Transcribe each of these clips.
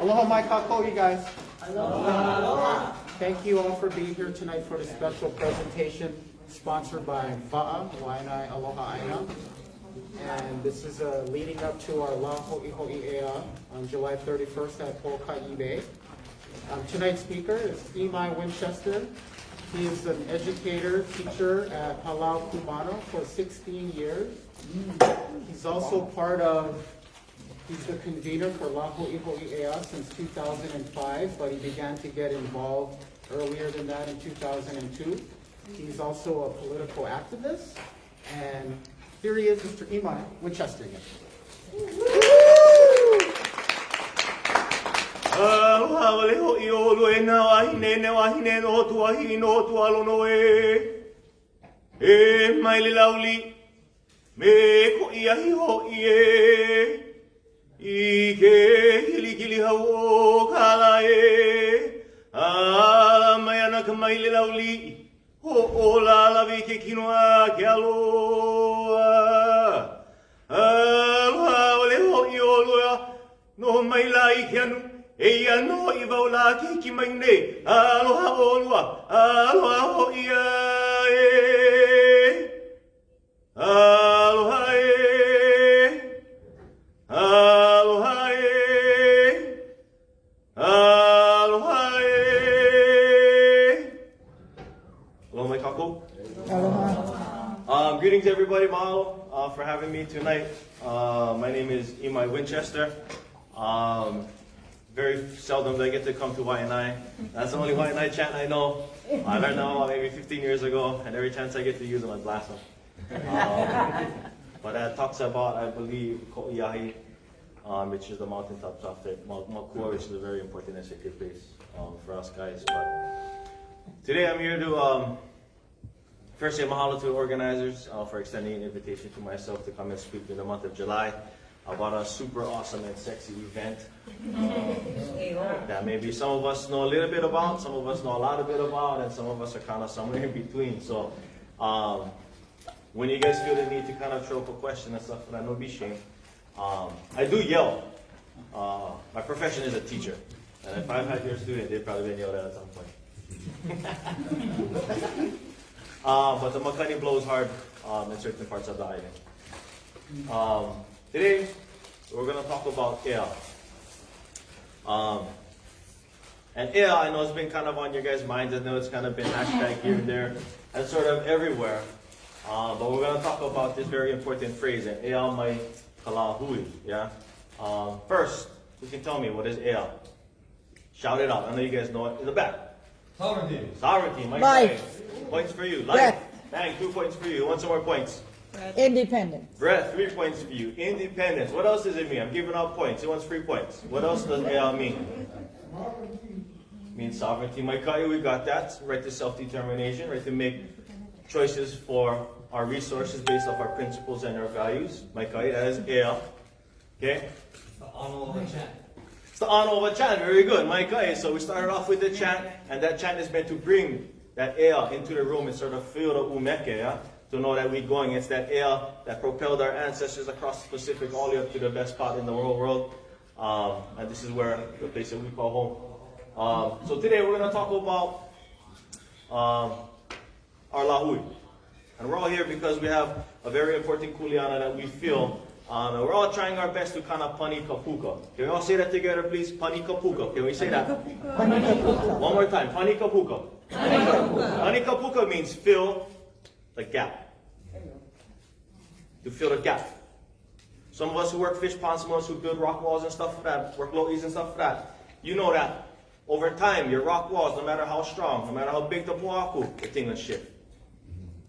Aloha mai kako, you guys. Aloha. Thank you all for being here tonight for the special presentation sponsored by Va'a, Waianae Aloha Aina. And this is leading up to our La Hoihoi Ea on July 31st at Hoihoi Bay. Tonight's speaker is Imai Winchester. He is an educator, teacher at Palau Kumano for 16 years. He's also he's the convener for La Hoihoi Ea since 2005, but he began to get involved earlier than that in 2002. He's also a political activist, and here he is, Mr. Imai Winchester again. Aloha wale ho'i olu e nā wahine no tu ahi no tu alono e maile lauli me ko'i ahi ho'i I ke hili hau o kala ala mai ana ka maile lauli ho la lawi ke kinoa ke aloha aloha wale ho'i olu no mai lai ke anu e ano I waula ke ki mai nei aloha olua aloha hoia aloha aloha aloha hello my kako greetings everybody mahalo for having me tonight. My name is Imai Winchester. Very seldom do I get to come to Waianae. That's the only Waianae chant I know. I learned that about maybe 15 years ago, and every chance I get to use them, I blast them. But that talks about, I believe, Ko'iahi, which is the mountaintop prophet, Makua, which is a very important and sacred place for us guys. But today I'm here to first say mahalo to the organizers for extending an invitation to myself to come and speak in the month of July about a super awesome and sexy event that maybe some of us know a little bit about, some of us know a lot of bit about, and some of us are kind of somewhere in between. So when you guys feel the need to kind of throw up a question and stuff, and I know be shame, I do yell. My profession is a teacher, and if I've had your student, they've probably been yelled at some point. But the makani blows hard in certain parts of the island. Today, we're going to talk about Ea. And Ea, I know it's been kind of on your guys' minds. I know it's kind of been hashtag here and there and sort of everywhere. But we're going to talk about this very important phrase, Ea mai kalahui. Yeah? First, you can tell me, what is Ea? Shout it out. I know you guys know it. In the back. Sovereignty. Sovereignty. Life. Points for you. Life. Life. Bang, 2 points for you. Who wants some more points? Independence. Breath, 3 points for you. Independence. What else does it mean? I'm giving out points. Who wants 3 points? What else does Ea mean? Means sovereignty. Maikai, we got that. Right to self-determination. Right to make choices for our resources based off our principles and our values. Maikai, that is Ea. Okay? The honor of a chant. It's the honor of a chant. Very good. Maikai. So we started off with the chant, and that chant is meant to bring that Ea into the room and sort of feel the umeke, yeah? To know that we're going. It's that Ea that propelled our ancestors across the Pacific all the way up to the best spot in the whole world. And this is where the place that we call home. So today we're going to talk about our lahui. And we're all here because we have a very important kuleana that we feel. And we're all trying our best to kind of pani kapuka. Can we all say that together, please? Pani kapuka. Can we say that? One more time. Pani kapuka. Pani kapuka means fill the gap. To fill the gap. Some of us who work fish ponds, some of us who build rock walls and stuff for that, work loi's and stuff for that, you know that over time, your rock walls, no matter how strong, no matter how big the pohaku, the thing will shift.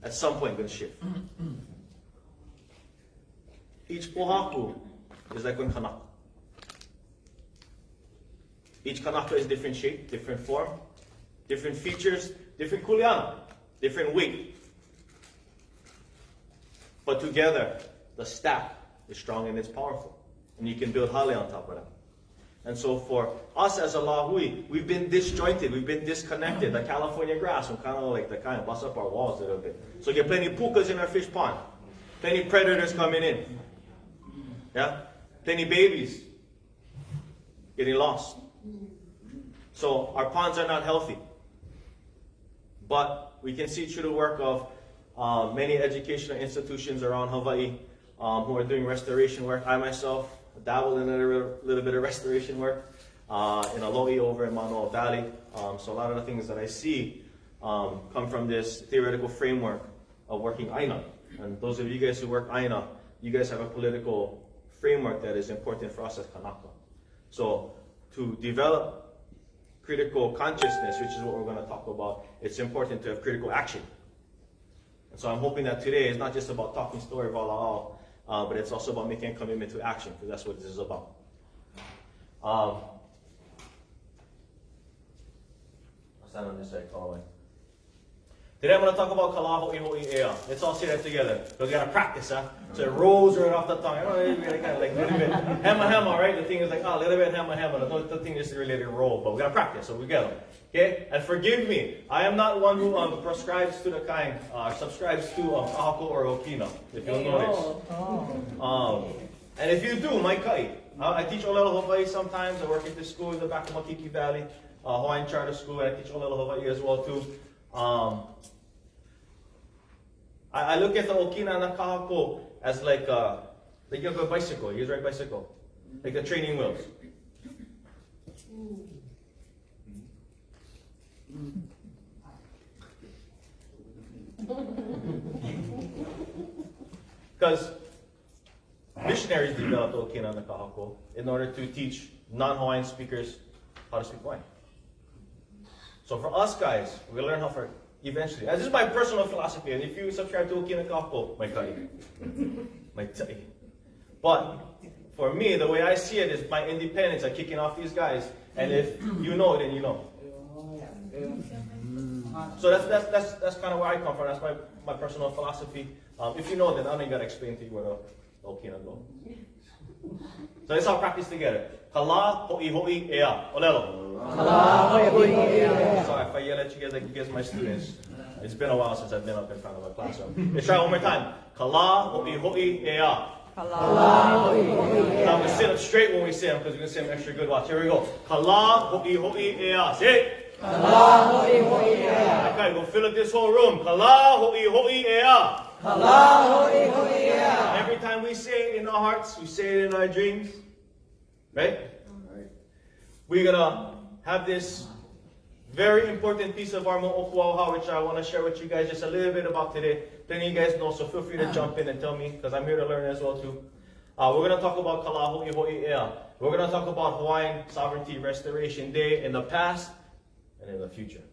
At some point, going to shift. Each pohaku is like one kanaka. Each kanaka is different shape, different form, different features, different kuleana, different weight. But together, the stack is strong and it's powerful. And you can build hale on top of that. And so for us as a lahui, we've been disjointed, we've been disconnected. The California grass will kind of bust up our walls a little bit. So you get plenty of pukas in our fish pond. Plenty of predators coming in. Yeah? plenty babies getting lost. So our ponds are not healthy. But we can see through the work of many educational institutions around Hawaii who are doing restoration work. I myself dabble in a little bit of restoration work in Alii over in Manoa Valley. So a lot of the things that I see come from this theoretical framework of working Aina. And those of you guys who work Aina, you guys have a political framework that is important for us as Kanaka. So to develop critical consciousness, which is what we're going to talk about, it's important to have critical action. And so I'm hoping that today is not just about talking story of Ala'au, but it's also about making a commitment to action, because that's what this is about. I'll stand on this side, Kalawai. Today I'm going to talk about Kala Hoihoi Ea. Let's all say that together. Because we got to practice, huh? So it rolls right off the tongue. We got to kind of like a little bit hema, right? The thing is like, a little bit hema. The thing is really roll, but we got to practice, so we get them. Okay? And forgive me, I am not one who prescribes to the kind, subscribes to Kahako or Okina, if you'll notice. And if you do, my kai. I teach Olelo Hawaii sometimes. I work at this school in the back of Makiki Valley, Hawaiian Charter School, and I teach Olelo Hawaii as well too. I look at the Okina and the Kahako as like you have a bicycle. You ride bicycle, like the training wheels. Because missionaries developed the Okina and the Kahako in order to teach non-Hawaiian speakers how to speak Hawaiian. So for us guys, we learn how to eventually. This is my personal philosophy, and if you subscribe to Okina Kahako, my tai. But for me, the way I see it is my independence. I'm kicking off these guys, and if you know, then you know. So that's kind of where I come from. That's my personal philosophy. If you know, then I don't gotta explain to you where the Okina go. So let's all practice together. Kala Hoihoi Ea. Olelo. Kala Hoihoi Ea. Sorry if I yell at you guys like you guys are my students. It's been a while since I've been up in front of a classroom. Let's try one more time. Kala Hoihoi Ea. Kala Hoihoi Ea. Now we sit up straight when we say them because we're going to say them extra good. Watch. Here we go. Kala Hoihoi Ea. Say it. Kala Hoihoi Ea. Okay, go fill up this whole room. Kala Hoihoi Ea. Kala Hoihoi Ea. Every time we say it in our hearts, we say it in our dreams. Right? We're going to have this very important piece of our mo'okuauha, which I want to share with you guys just a little bit about today. Plenty of you guys know, so feel free to jump in and tell me, because I'm here to learn as well too. We're going to talk about Kala Hoihoi Ea. We're going to talk about Hawaiian Sovereignty Restoration Day in the past and in the future.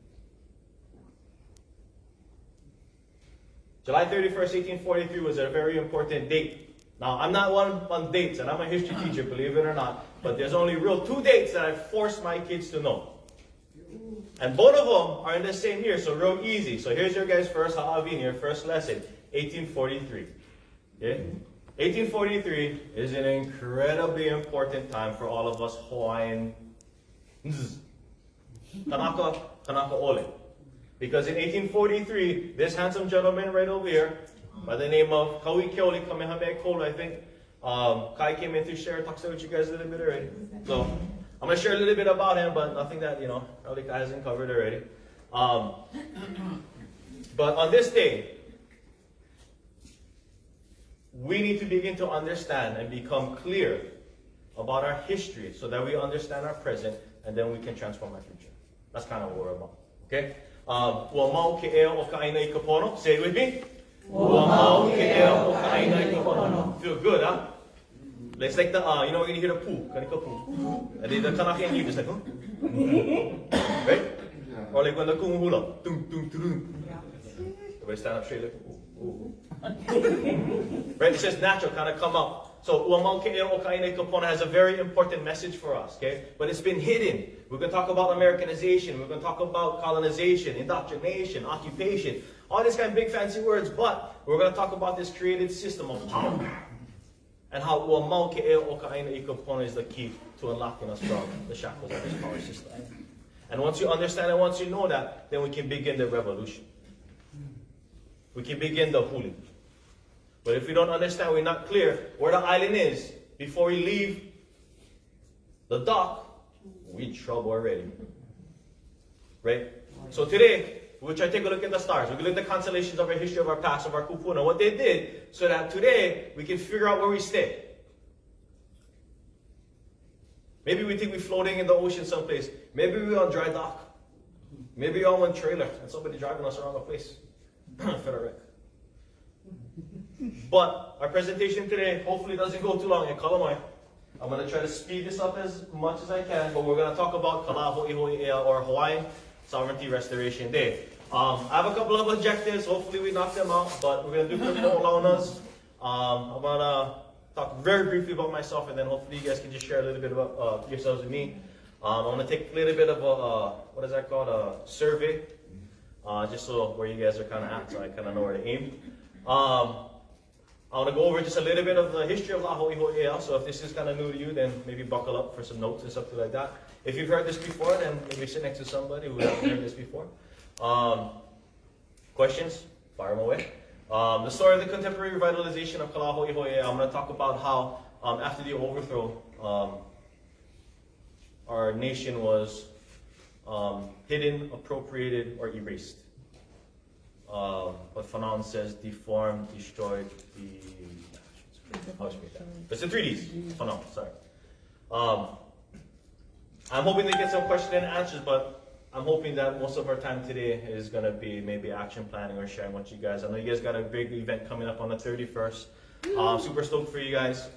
July 31st, 1843 was a very important date. Now, I'm not one on dates, and I'm a history teacher, believe it or not, but there's only real 2 dates that I forced my kids to know. And both of them are in the same year, so real easy. So here's your guys' first ha'avin, your first lesson, 1843. Okay? 1843 is an incredibly important time for all of us Hawaiian Kanaka Ole. Because in 1843, this handsome gentleman right over here, by the name of Kaui Keoli Kamehameha Kola, I think, Kai came in to share, talk with you guys a little bit already. So I'm going to share a little bit about him, but nothing that, probably Kai hasn't covered already. But on this day, we need to begin to understand and become clear about our history so that we understand our present and then we can transform our future. That's kind of what we're about. Okay? Say it with me. Feel good, huh? It's like the, when you hear the poo, poo. And the Kanaka and is like, huh? Right? Or like when the kung hula, everybody stand up straight like, ooh. Right? It's just natural, kind of come out. So has a very important message for us, okay? But it's been hidden. We're going to talk about Americanization. We're going to talk about colonization, indoctrination, occupation, all these kind of big fancy words. But we're going to talk about this created system of power and how is the key to unlocking us from the shackles of this power system. And once you understand and once you know that, then we can begin the revolution. We can begin the huli. But if we don't understand, we're not clear where the island is before we leave the dock, we're in trouble already. Right? So today, we'll try to take a look at the stars. We're going to look at the constellations of our history, of our past, of our kupuna, what they did, so that today we can figure out where we stay. Maybe we think we're floating in the ocean someplace. Maybe we're on dry dock. Maybe we're on one trailer and somebody driving us around the place. Federal wreck. But our presentation today hopefully doesn't go too long in Kalamai. I'm going to try to speed this up as much as I can, but we're going to talk about Kala Hoihoi or Hawaiian Sovereignty Restoration Day. I have a couple of objectives. Hopefully we knock them out, but we're going to do quick launas. I'm going to talk very briefly about myself, and then hopefully you guys can just share a little bit about yourselves with me. I'm going to take a little bit of a, what is that called, a survey, just so where you guys are kind of at, so I kind of know where to aim. I want to go over just a little bit of the history of La Hoihoi. So if this is kind of new to you, then maybe buckle up for some notes and something like that. If you've heard this before, then maybe sit next to somebody who hasn't heard this before. Questions? Fire them away. The story of the contemporary revitalization of Kala Hoihoi. I'm going to talk about how after the overthrow, our nation was hidden, appropriated, or erased. What Fanon says, deformed, destroyed, it's the 3Ds. Fanon, sorry. I'm hoping to get some questions and answers, but I'm hoping that most of our time today is going to be maybe action planning or sharing what you guys. I know you guys got a big event coming up on the 31st. Super stoked for you guys.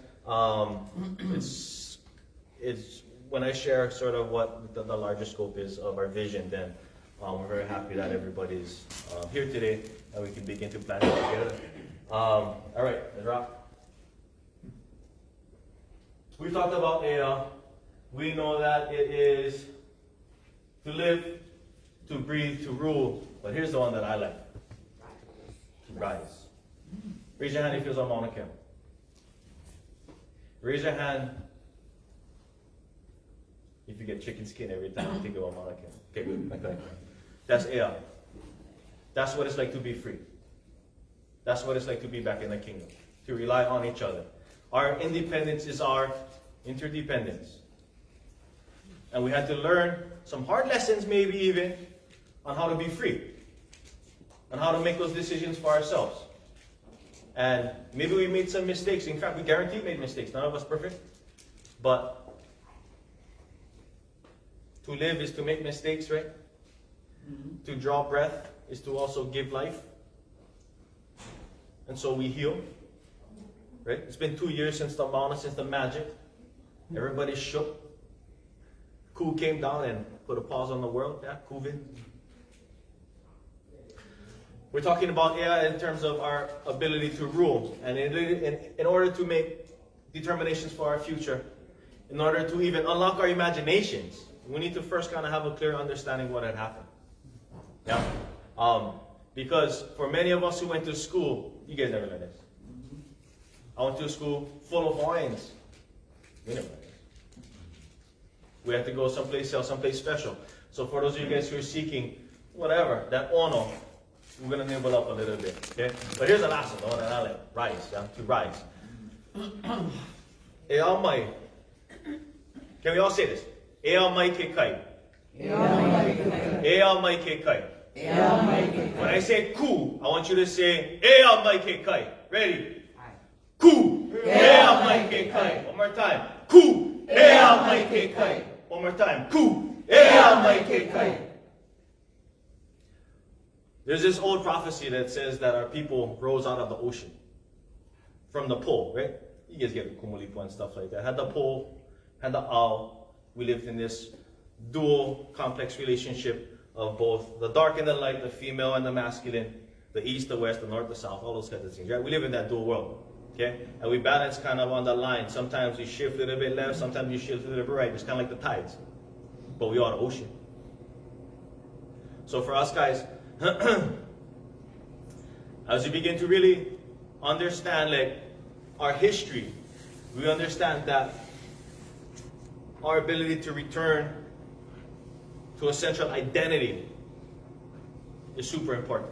It's when I share sort of what the larger scope is of our vision, then we're very happy that everybody's here today and we can begin to plan it together. All right, let's rock. We talked about Ea. We know that it is to live, to breathe, to rule. But here's the one that I like. To rise. Raise your hand if you're on Mauna Kea. Raise your hand if you get chicken skin every time you think about Mauna Kea. Okay, good. Okay. That's Ea. That's what it's like to be free. That's what it's like to be back in the kingdom. To rely on each other. Our independence is our interdependence. And we had to learn some hard lessons, maybe even, on how to be free. On how to make those decisions for ourselves. And maybe we made some mistakes. In fact, we guarantee made mistakes. None of us perfect. But to live is to make mistakes, right? Mm-hmm. To draw breath is to also give life. And so we heal. Right? It's been 2 years since the Mauna, since the magic. Everybody shook. Ku came down and put a pause on the world. Yeah, COVID. We're talking about Ea in terms of our ability to rule. And in order to make determinations for our future, in order to even unlock our imaginations, we need to first kind of have a clear understanding what had happened. Yeah. Because for many of us who went to school, you guys never learned this. I went to a school full of Hawaiians. We never learned this. We had to go someplace else, someplace special. So for those of you guys who are seeking whatever, that ono, we're going to nibble up a little bit. Okay? But here's the last one, the one that I like. Rise. Yeah? To rise. E Imai. Can we all say this? E Imai ke kai. E Imai ke kai. When I say ku, I want you to say E Imai ke kai. Ready? Ku. E Imai ke kai. One more time. Ku. E Imai ke kai. One more time. Ku. E Imai ke kai. There's this old prophecy that says that our people rose out of the ocean. From the pole, right? You guys get the kumulipo and stuff like that. Had the pole, had the ao. We lived in this dual, complex relationship of both the dark and the light, the female and the masculine, the east, the west, the north, the south, all those kinds of things, right? We live in that dual world, okay? And we balance kind of on the line. Sometimes we shift a little bit left, sometimes we shift a little bit right. It's kind of like the tides. But we are the ocean. So for us guys, as we begin to really understand like our history, we understand that our ability to return to a central identity is super important.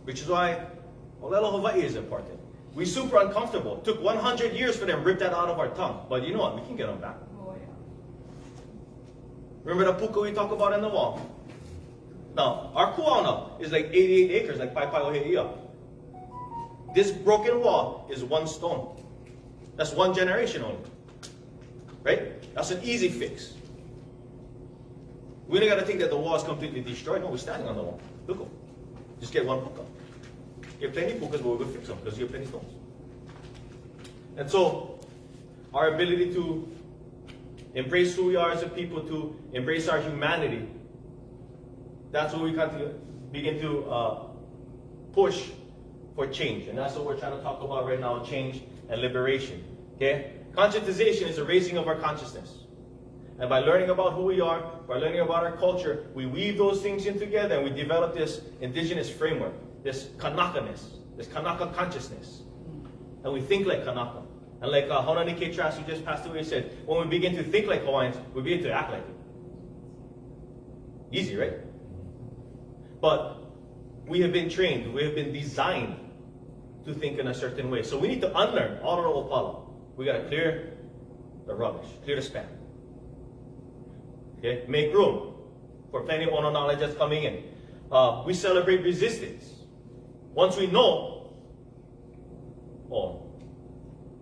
Which is why Olelo Hawaii is important. We super uncomfortable. Took 100 years for them to rip that out of our tongue. But you know what? We can get them back. Remember the puka we talk about in the wall? Now, our kuauna is like 88 acres, like Pai Pai Hoihoi. This broken wall is 1 stone. That's 1 generation only. Right? That's an easy fix. We don't got to think that the wall is completely destroyed. No, we're standing on the wall. Look, just get 1 puka. Get plenty pukas, but we're going to fix them because you have plenty stones. And so, our ability to embrace who we are as a people, to embrace our humanity, that's what we got to begin to push for change. And that's what we're trying to talk about right now, change and liberation. Okay? Conscientization is a raising of our consciousness. And by learning about who we are, by learning about our culture, we weave those things in together and we develop this indigenous framework, this Kanaka-ness, this Kanaka consciousness. And we think like Kanaka. And like Honani K. Trask, who just passed away, said, when we begin to think like Hawaiians, we begin to act like it. Easy, right? But we have been trained, we have been designed to think in a certain way. So we need to unlearn all the opala. We got to clear the rubbish, clear the spam. Okay? Make room for plenty of ono knowledge that's coming in. We celebrate resistance. Once we know,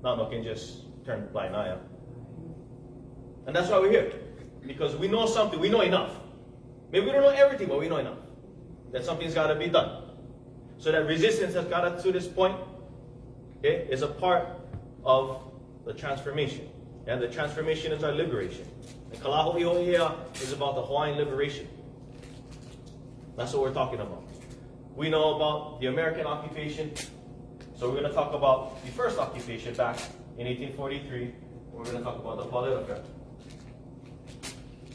now we can just turn blind eye up. And that's why we're here. Because we know something, we know enough. Maybe we don't know everything, but we know enough. That something's got to be done. So that resistance has got us to this point, okay, is a part of the transformation. And the transformation is our liberation. And Kala Hoihoi is about the Hawaiian liberation. That's what we're talking about. We know about the American occupation. So we're going to talk about the first occupation back in 1843. We're going to talk about the Paleo.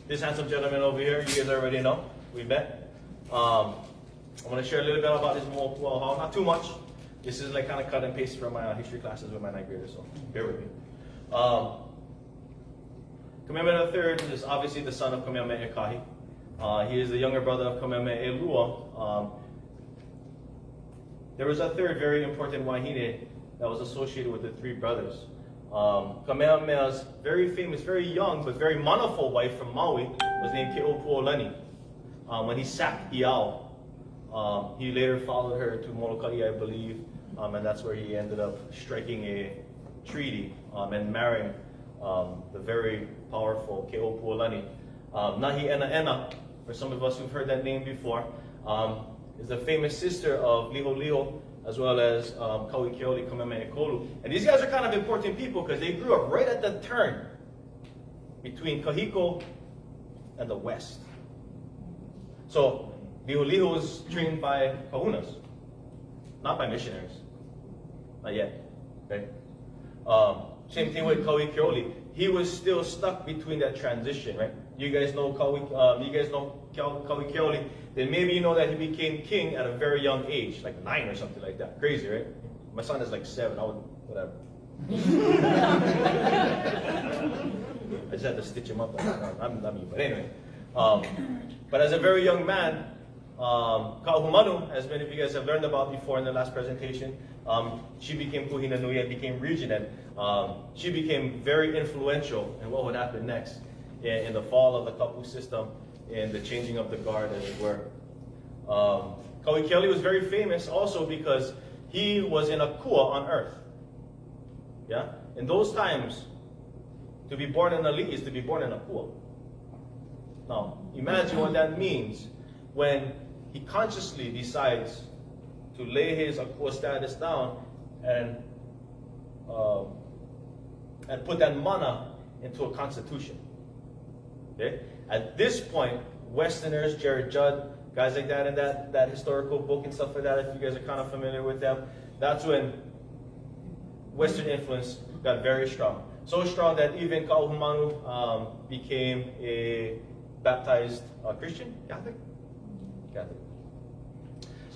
This handsome gentleman over here, you guys already know. We met. I'm going to share a little bit about his well, not too much. This is like kind of cut and paste from my history classes with my 9th graders, so bear with me. Kamehameha III is obviously the son of Kamehameha Ekahi. He is the younger brother of Kamehameha Elua. There was a third very important wahine that was associated with the 3 brothers. Kamehameha's very famous, very young, but very manaful wife from Maui was named Keopuolani. When he sacked Iao, he later followed her to Molokai, I believe, and that's where he ended up striking a treaty and marrying the very powerful Keopuolani. Nahi Ena Ena, for some of us who've heard that name before, is the famous sister of Liho Liho, as well as Kaui Keoli Kamehameha Kolu. And these guys are kind of important people because they grew up right at the turn between Kahiko and the West. So Liho Liho was trained by kahunas, not by missionaries. Not yet. Okay? Same thing with Kaui Keoli. He was still stuck between that transition, right? You guys know Kaui Keoli. Then maybe you know that he became king at a very young age, like 9 or something like that. Crazy, right? My son is like 7. I would, whatever. I just had to stitch him up. I'm not me, but anyway. But as a very young man, Kauhumanu, as many of you guys have learned about before in the last presentation, she became Kuhina Nui and became regent, and she became very influential in what would happen next in the fall of the Kapu system, in the changing of the guard, as it were. Kaui Keoli was very famous also because he was in a kua on earth. Yeah? In those times, to be born in Alii is to be born in a kua. Now, imagine what that means when he consciously decides to lay his akua status down and put that mana into a constitution. Okay? At this point, Westerners, Jared Judd, guys like that in that historical book and stuff like that, if you guys are kind of familiar with them, that's when Western influence got very strong. So strong that even Kauhumanu became a baptized Christian, Catholic.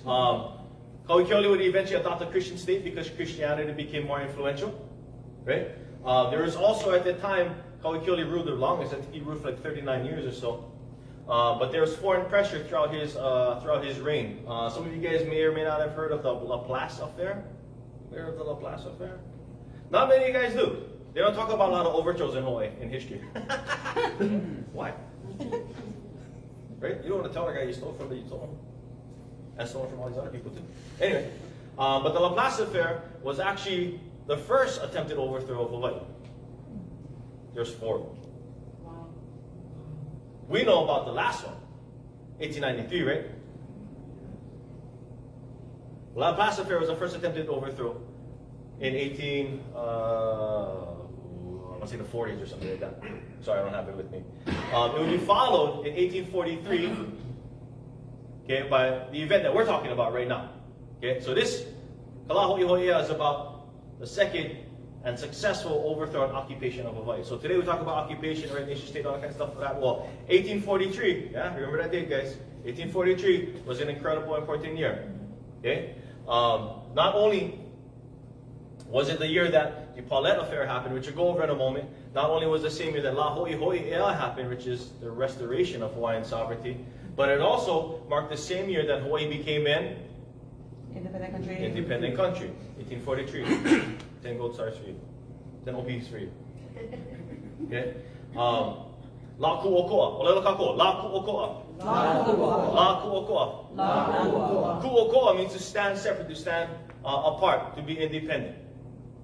Kaui Keoli would eventually adopt a Christian state because Christianity became more influential, right? There was also at the time, Kaui Keoli ruled the longest. I think he ruled for like 39 years or so. But there was foreign pressure throughout his reign. Some of you guys may or may not have heard of the Laplace affair. Aware of the Laplace affair? Not many of you guys do. They don't talk about a lot of overthrows in Hawaii in history. Why? Right? You don't want to tell the guy you stole from, but you stole him. And stole from all these other people too. Anyway, but the Laplace affair was actually the first attempted overthrow of Hawaii. There's 4. Wow. We know about the last one, 1893, right? The Laplace affair was the first attempted overthrow in I want to say the 40s or something like that. Sorry, I don't have it with me. It would be followed in 1843, okay, by the event that we're talking about right now. Okay, so this Kala Hoihoi is about the second and successful overthrow and occupation of Hawaii. So today we talk about occupation, right, nation state, all that kind of stuff for that. Well, 1843, yeah, remember that date, guys. 1843 was an incredible, important year. Okay, not only was it the year that the Paulette affair happened, which we'll go over in a moment. Not only was the same year that La Hoihoi happened, which is the restoration of Hawaiian sovereignty, but it also marked the same year that Hawaii became an Independent country. independent country, 1843. 10 gold stars for you. 10 OPs for you. Okay? La kuokoa. Olelo kako. La kuokoa. La kuokoa. Kuokoa means to stand separate, to stand apart, to be independent.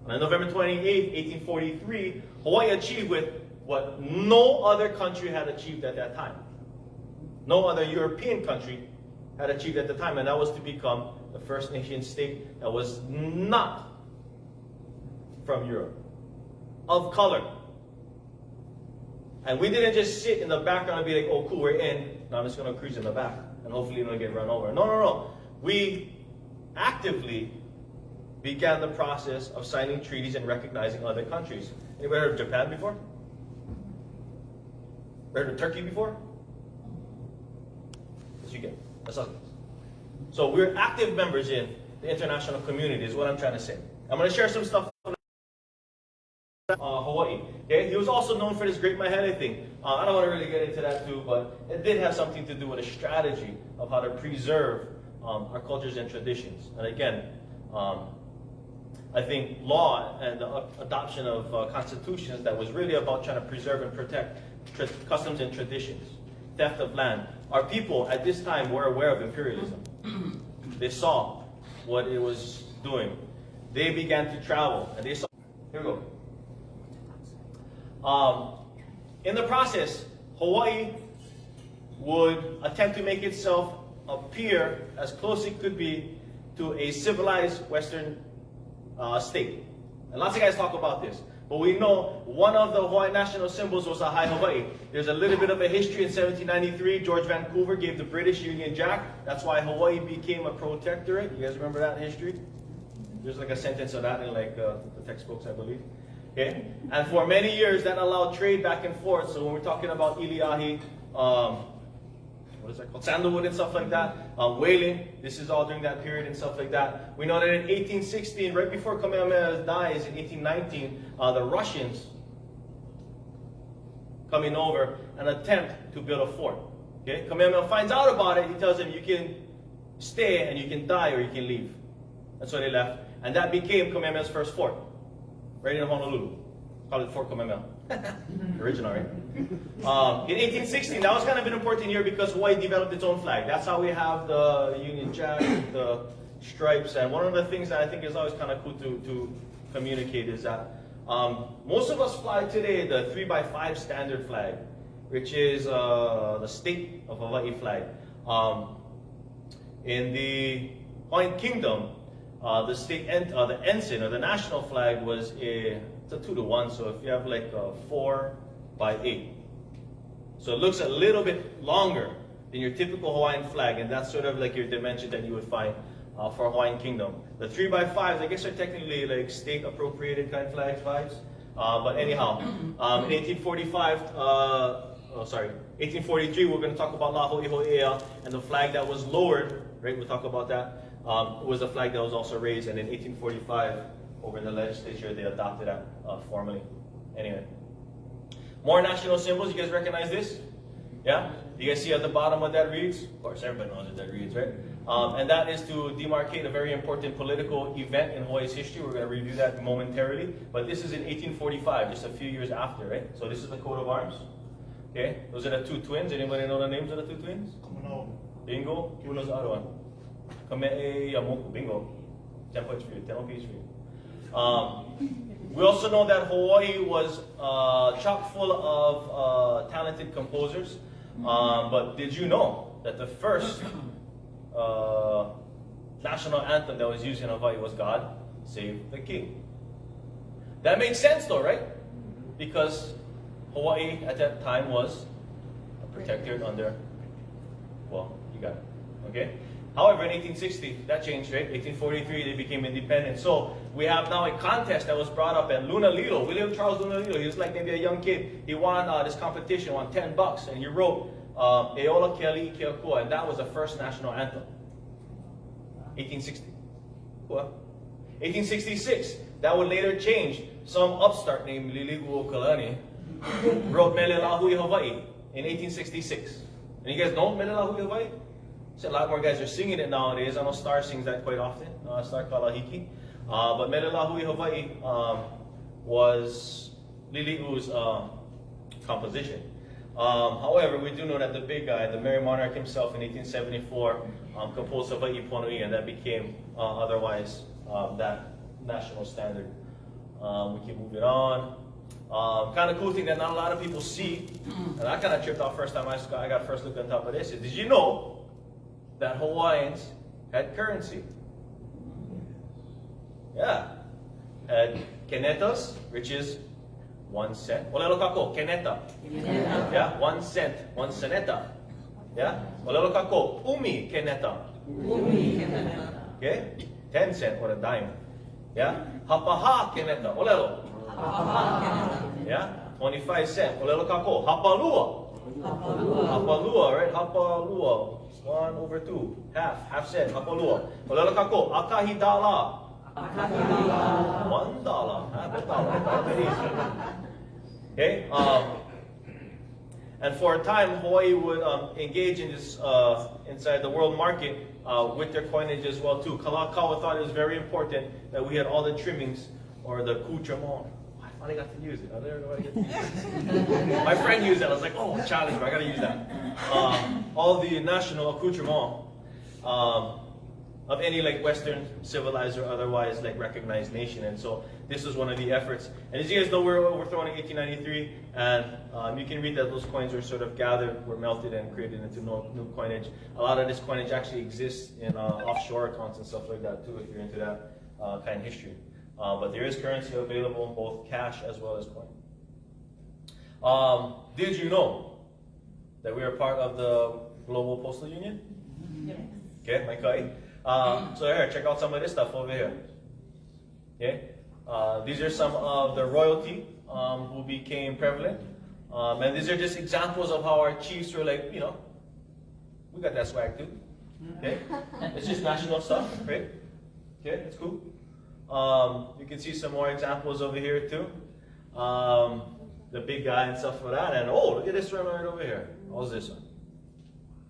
On November 28, 1843, Hawaii achieved with what no other country had achieved at that time. No other European country had achieved at the time, and that was to become the first nation state that was not from Europe, of color. And we didn't just sit in the background and be like, oh cool, we're in, now I'm just going to cruise in the back, and hopefully don't get run over. No, no, no. We actively began the process of signing treaties and recognizing other countries. Anybody heard of Japan before? Heard of Turkey before? Yes, you get. That's us. So we're active members in the international community is what I'm trying to say. I'm going to share some stuff on Hawaii. Okay? He was also known for this great Maile thing. I don't want to really get into that too, but it did have something to do with a strategy of how to preserve our cultures and traditions. And again, I think law and the adoption of constitutions that was really about trying to preserve and protect customs and traditions, theft of land. Our people at this time were aware of imperialism. They saw what it was doing. They began to travel, and they saw. Here we go. In the process, Hawaii would attempt to make itself appear as close as it could be to a civilized Western state. And lots of guys talk about this. But we know one of the Hawaiian national symbols was a high Hawaii. There's a little bit of a history in 1793. George Vancouver gave the British Union Jack. That's why Hawaii became a protectorate. You guys remember that history? There's like a sentence of that in like the textbooks, I believe. Okay? And for many years, that allowed trade back and forth. So when we're talking about Iliahi, what is that called? Sandalwood and stuff like that. Whaling, this is all during that period and stuff like that. We know that in 1816, right before Kamehameha dies in 1819, the Russians coming over and attempt to build a fort. Okay? Kamehameha finds out about it. He tells them, you can stay and you can die or you can leave. That's why they left. And that became Kamehameha's first fort, right in Honolulu. Call it Fort Kamehameha. Original, right? In 1816, that was kind of an important year because Hawaii developed its own flag. That's how we have the Union Jack, the stripes. And one of the things that I think is always kind of cool to communicate is that most of us fly today the 3x5 standard flag, which is the state of Hawaii flag. In the Hawaiian Kingdom, the ensign or the national flag was it's a 2-to-1. So if you have like a 4x8, so it looks a little bit longer than your typical Hawaiian flag, and that's sort of like your dimension that you would find for Hawaiian Kingdom. The 3x5s, I guess, are technically like state appropriated kind of flags vibes. But anyhow, in 1843, we're going to talk about La Hoihoi, and the flag that was lowered, right? We'll talk about that. Was a flag that was also raised, and in 1845, over in the legislature, they adopted that formally. Anyway, more national symbols. You guys recognize this? Yeah? You guys see at the bottom what that reads? Of course, everybody knows what that reads, right? And that is to demarcate a very important political event in Hawaii's history. We're going to review that momentarily. But this is in 1845, just a few years after, right? So this is the coat of arms. Okay? Those are the two twins. Anybody know the names of the two twins? Bingo. Who knows the other one? Kame'e Yamoku. Bingo. 10 points for you. 10 apiece for you. We also know that Hawaii was chock full of talented composers. But did you know that the first national anthem that was used in Hawaii was God Save the King? That makes sense though, right? Because Hawaii at that time was a protectorate under, well, you got it, okay? However, in 1860, that changed, right? 1843, they became independent. So we have now a contest that was brought up, and Luna Lilo, William Charles Luna Lilo, he was like maybe a young kid. He won this competition, won $10, and he wrote Eola Keali Keakua, and that was the first national anthem. 1860. What? 1866, that would later change. Some upstart named Liligu Okalani wrote Maile Hawaii in 1866. And you guys know Maile Hawaii? So a lot more guys are singing it nowadays. I know Star sings that quite often. Star Kalahiki. But Maile Hawaii was Liliu's composition. However, we do know that the big guy, the Merry Monarch himself in 1874, composed Hawaii Ponui, and that became otherwise that national standard. We keep moving on. Kind of cool thing that not a lot of people see, and I kind of tripped out first time I got first look on top of this, is did you know that Hawaiians had currency? Yeah. Had kenetas, which is 1 cent. Olelo kako, keneta. Yeah, 1 cent, 1 ceneta. Yeah. Olelo kako, umi keneta. Okay? 10 cent or a dime. Yeah. Hapaha keneta. Olelo. Yeah. 25 cent. Olelo kako. Hapalua. Hapalua, right? Hapalua. 1/2. Half cent. Hapalua. Olelo kako. Akahi dala. $1. Okay. And for a time, Hawaii would engage in this inside the world market with their coinage as well too. Kalakaua thought it was very important that we had all the trimmings or the accoutrement. I finally got to use it. I never know I get to use it. My friend used it. I was like, oh, challenge! I got to use that. All the national accoutrement of any like Western civilized or otherwise like recognized nation, and so this was one of the efforts. And as you guys know, we were overthrown in 1893, and you can read that those coins were sort of gathered, were melted, and created into new coinage. A lot of this coinage actually exists in offshore accounts and stuff like that too, if you're into that kind of history. But there is currency available, both cash as well as coin. Did you know that we are part of the Global Postal Union? Yes. Okay, my kai. So here, check out some of this stuff over here. Okay, these are some of the royalty who became prevalent, and these are just examples of how our chiefs were like, you know, we got that swag too. Okay, it's just national stuff, right? Okay, that's cool. You can see some more examples over here too. The big guy and stuff like that, and oh, look at this one right over here. What's this one?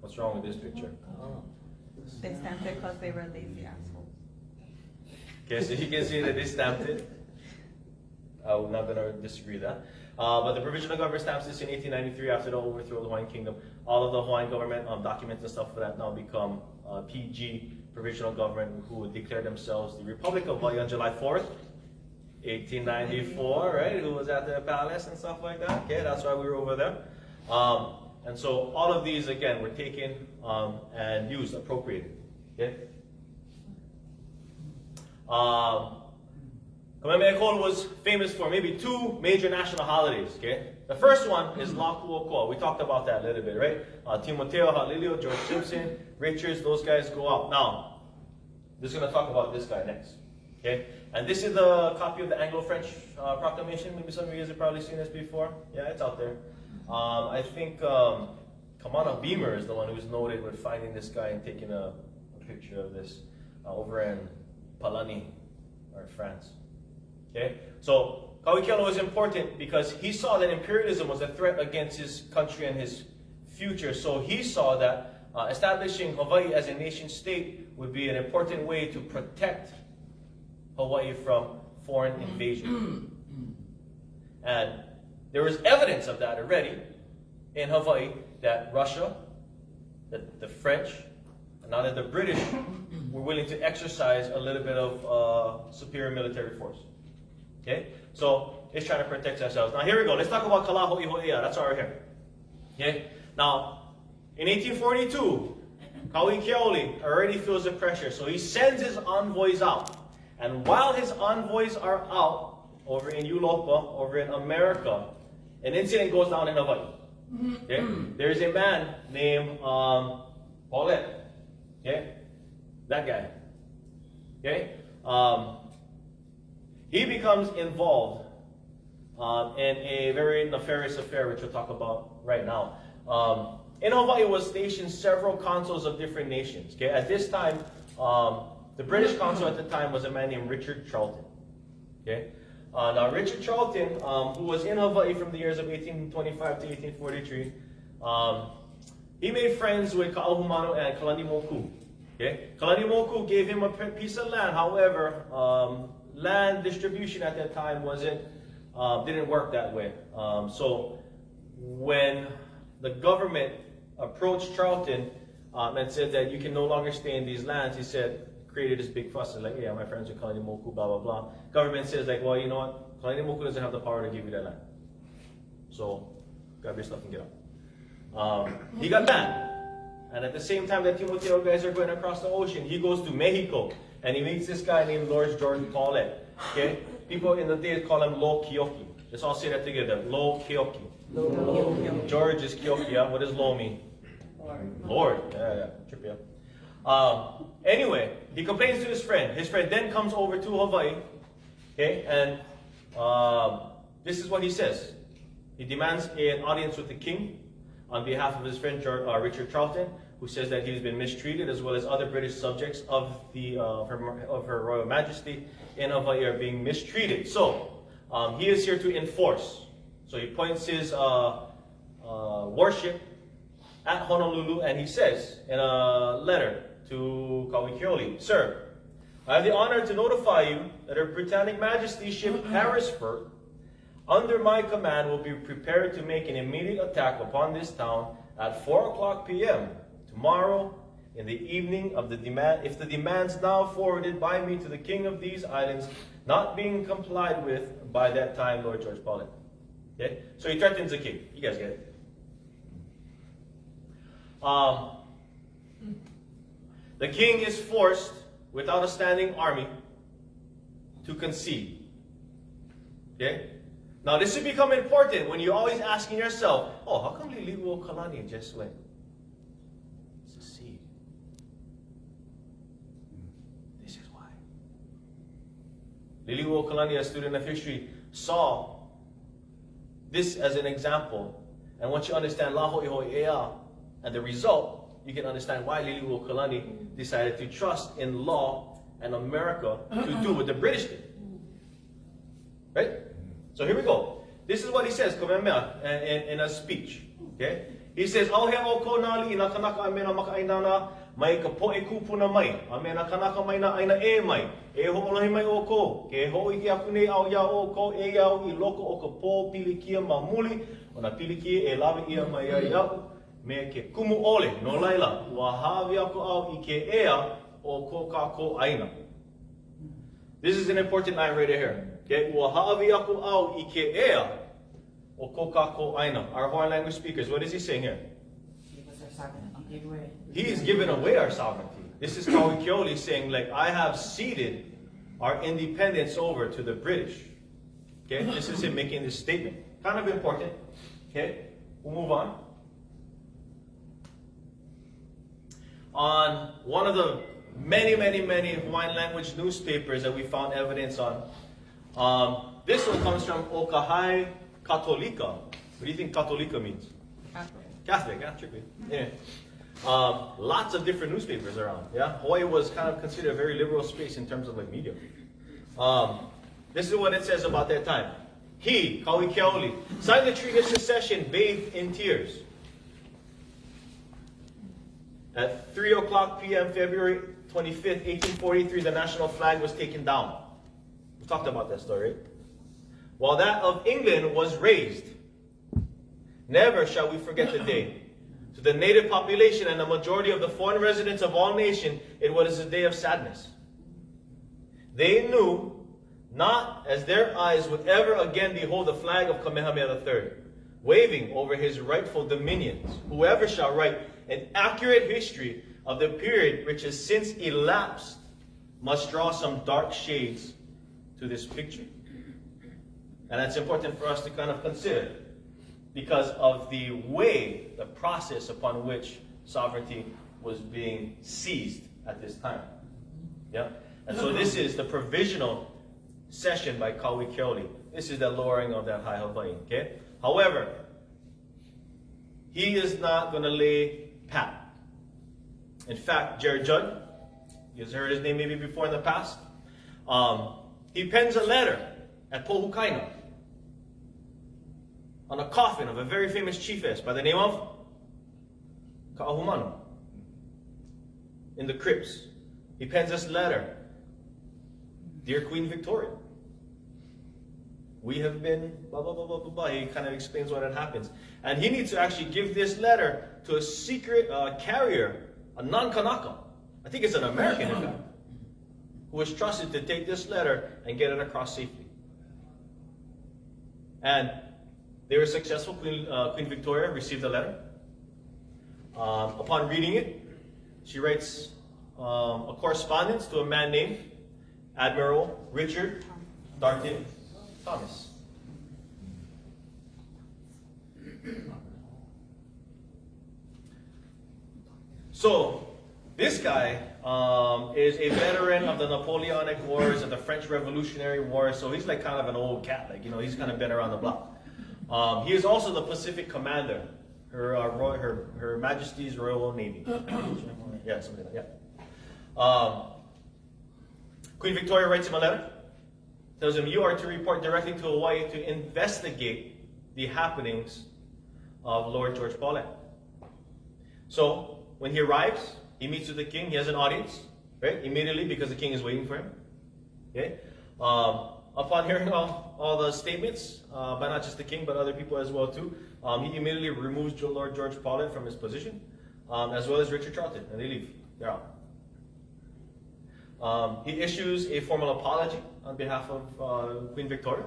What's wrong with this picture? They stamped it because they were lazy assholes. Okay, so you can see that they stamped it. I'm not going to disagree with that. But the provisional government stamps this in 1893 after the overthrow of the Hawaiian Kingdom. All of the Hawaiian government documents and stuff for that now become PG, provisional government, who would declare themselves the Republic of Hawaii on July 4th, 1894, right? Who was at the palace and stuff like that. Okay, that's why we were over there. And so all of these, again, were taken and used, appropriated. Okay? Kamehameha was famous for maybe two major national holidays. Okay? The first one is Lakuokoa. We talked about that a little bit, right? Timoteo, Halilio, George Simpson, Richards, those guys go out. Now, we're going to talk about this guy next. Okay? And this is the copy of the Anglo-French proclamation. Maybe some of you guys have probably seen this before. Yeah, it's out there. I think Kamana Beamer is the one who's noted with finding this guy and taking a picture of this over in Palani, or France. Okay, so Kauikelo is important because he saw that imperialism was a threat against his country and his future. So he saw that establishing Hawaii as a nation state would be an important way to protect Hawaii from foreign invasion. And there was evidence of that already in Hawaii, that Russia, that the French, and now that the British were willing to exercise a little bit of superior military force. Okay? So it's trying to protect ourselves. Now here we go. Let's talk about Kala Hoihoi. That's why we're here. Okay? Now, in 1842, Kauai Keoli already feels the pressure. So he sends his envoys out. And while his envoys are out, over in Europa, over in America, an incident goes down in Hawaii. Okay? There's a man named Paulette. Okay? That guy. Okay? He becomes involved in a very nefarious affair, which we'll talk about right now. In Hawaii was stationed several consuls of different nations. Okay? At this time, the British consul at the time was a man named Richard Charlton. Okay? Now, Richard Charlton, who was in Hawaii from the years of 1825 to 1843, he made friends with Ka'ahumanu and Kalani Moku. Okay? Kalani Moku gave him a piece of land. However, land distribution at that time didn't work that way. So when the government approached Charlton and said that you can no longer stay in these lands, he created this big fuss. Like, yeah, my friends with Kalani Moku, blah, blah, blah. Government says, like, well, you know what? Kalani Moku doesn't have the power to give you that land. So, grab your stuff and get out. He got mad. And at the same time that Timoteo guys are going across the ocean, he goes to Mexico. And he meets this guy named Lord George Paulette. Okay? People in the day call him Lo Kioki. Let's all say that together. Lo Kioki. George is Kioki. Yeah? What does Lo mean? Lord. Yeah. Trip, yeah. Anyway, he complains to his friend. His friend then comes over to Hawaii. Okay? And this is what he says. He demands an audience with the king on behalf of his friend Richard Charlton, who says that he's been mistreated, as well as other British subjects of her Royal Majesty in Hawaii are being mistreated. So he is here to enforce. So he points his warship at Honolulu, and he says in a letter to Kauai Keoli, "Sir, I have the honor to notify you that Her Britannic Majesty's ship Harrisburg, under my command, will be prepared to make an immediate attack upon this town at 4:00 p.m. tomorrow in the evening of if the demands now forwarded by me to the king of these islands not being complied with by that time, Lord George Paulette." Okay? So he threatens the king. You guys get it? The king is forced, without a standing army, to concede. Okay? Now this should become important when you're always asking yourself, oh, how come Liliuo Kalani just went secede? This is why. Liliuo Kalani, a student of history, saw this as an example. And once you understand La Hoihoi Ea and the result, you can understand why Liliuo Kalani decided to trust in law and America to do what the British did. Right? So here we go. This is what he says, in a speech. Okay? He says, "Au he o ko nali ina kanaka amena makainana mai ka poe kupuna mai. Amena kanaka mai na aina e mai. E ho'olohi mai o ko. Ke ho'i ki aku nei au ia o ko e iau I loko o ka pō pilikia mamuli. O na pilikia e lawe ia mai ai au. Me ke kumu ole, no laila, ua hawi ako au I ke ea o ko kako aina." This is an important line right here. Okay, ua hawi ako au I ke ea o ko kako aina. Our Hawaiian language speakers, what is he saying here? He is giving away our sovereignty. This is Kauai Keoli saying, like, I have ceded our independence over to the British. Okay, this is him making this statement. Kind of important. Okay, we'll move on. On one of the many Hawaiian language newspapers that we found evidence on, this one comes from Okahai Katolika. What do you think Katolika means? Catholic, yeah, tricky. Yeah. Lots of different newspapers around. Yeah, Hawaii was kind of considered a very liberal space in terms of like media. This is what it says about that time. He, Kauai Keoli, signed the treaty of secession bathed in tears. At 3 o'clock p.m. February 25th, 1843, the national flag was taken down. We talked about that story. While that of England was raised. Never shall we forget the day. To the native population and the majority of the foreign residents of all nations, it was a day of sadness. They knew not as their eyes would ever again behold the flag of Kamehameha III, waving over his rightful dominions. Whoever shall write an accurate history of the period which has since elapsed must draw some dark shades to this picture. And that's important for us to kind of consider because of the way, the process upon which sovereignty was being seized at this time. Yeah? And so this is the provisional cession by Kauai Keoli. This is the lowering of that high Hawaii. Okay? However, he is not going to lay pat. In fact, Jared Judd, you guys heard his name maybe before in the past, he pens a letter at Pohukaina on a coffin of a very famous chiefess by the name of Ka'ahumanu in the crypts. He pens this letter. Dear Queen Victoria, we have been blah, blah, blah, blah, blah, blah. He kind of explains what had happened. And he needs to actually give this letter to a secret carrier, a non-Kanaka. I think it's an American, in fact, who was trusted to take this letter and get it across safely. And they were successful. Queen Victoria received the letter. Upon reading it, she writes a correspondence to a man named Admiral Richard Darton Thomas. So, this guy is a veteran of the Napoleonic Wars and the French Revolutionary War, so he's like kind of an old cat, like, you know, he's kind of been around the block. He is also the Pacific Commander, Her Majesty's Royal Navy. Yeah, something like that. Queen Victoria writes him a letter, tells him, you are to report directly to Hawaii to investigate the happenings of Lord George Paulette. So, when he arrives, he meets with the king, he has an audience, right? Immediately, because the king is waiting for him. Okay? Upon hearing all the statements, by not just the king, but other people as well too, he immediately removes Lord George Paulette from his position, as well as Richard Charlton, and they leave. They're out. He issues a formal apology on behalf of Queen Victoria.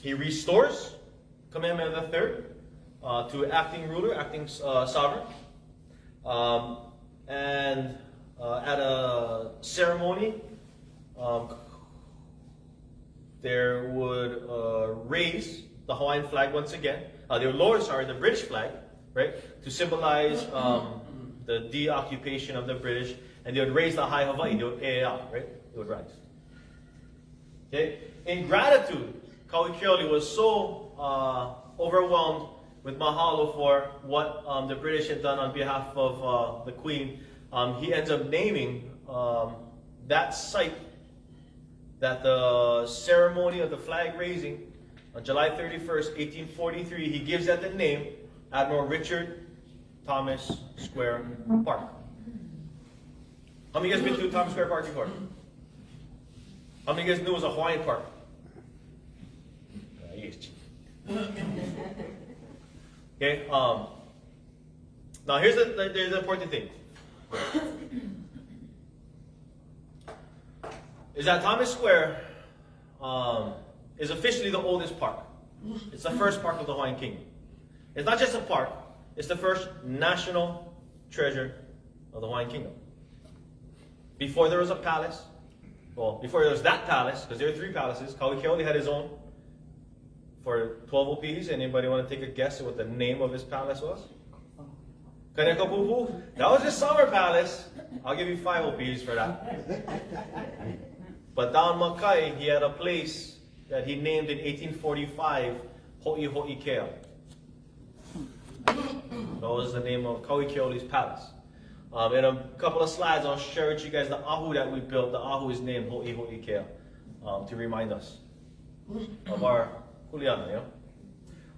He restores Kamehameha III to acting ruler, acting sovereign. And at a ceremony, there would raise the Hawaiian flag once again. They would lower, the British flag, right, to symbolize the deoccupation of the British. And they would raise the high Hawaii. They would pay it out, right? It would rise. Okay? In gratitude, Kauai Keoli was so overwhelmed with mahalo for what the British had done on behalf of the Queen. He ends up naming that site, that the ceremony of the flag raising on July 31st, 1843, he gives that the name Admiral Richard Thomas Square Park. How many of you guys been to Thomas Square Park before? How many of you guys knew it was a Hawaiian park? Yes. Okay. Now here's the important thing. Is that Thomas Square is officially the oldest park. It's the first park of the Hawaiian Kingdom. It's not just a park. It's the first national treasure of the Hawaiian Kingdom. Before there was a palace, well, before there was that palace, because there were 3 palaces, Kauai Keoli had his own for 12 OPs. Anybody want to take a guess at what the name of his palace was? Kanekapupu? That was his summer palace. I'll give you 5 OPs for that. But down Makai, he had a place that he named in 1845, Hoihoi Kea. That was the name of Kauai Keoli's palace. In a couple of slides, I'll share with you guys the ahu that we built. The ahu is named Hoihoi Kea, to remind us of our kuleana, you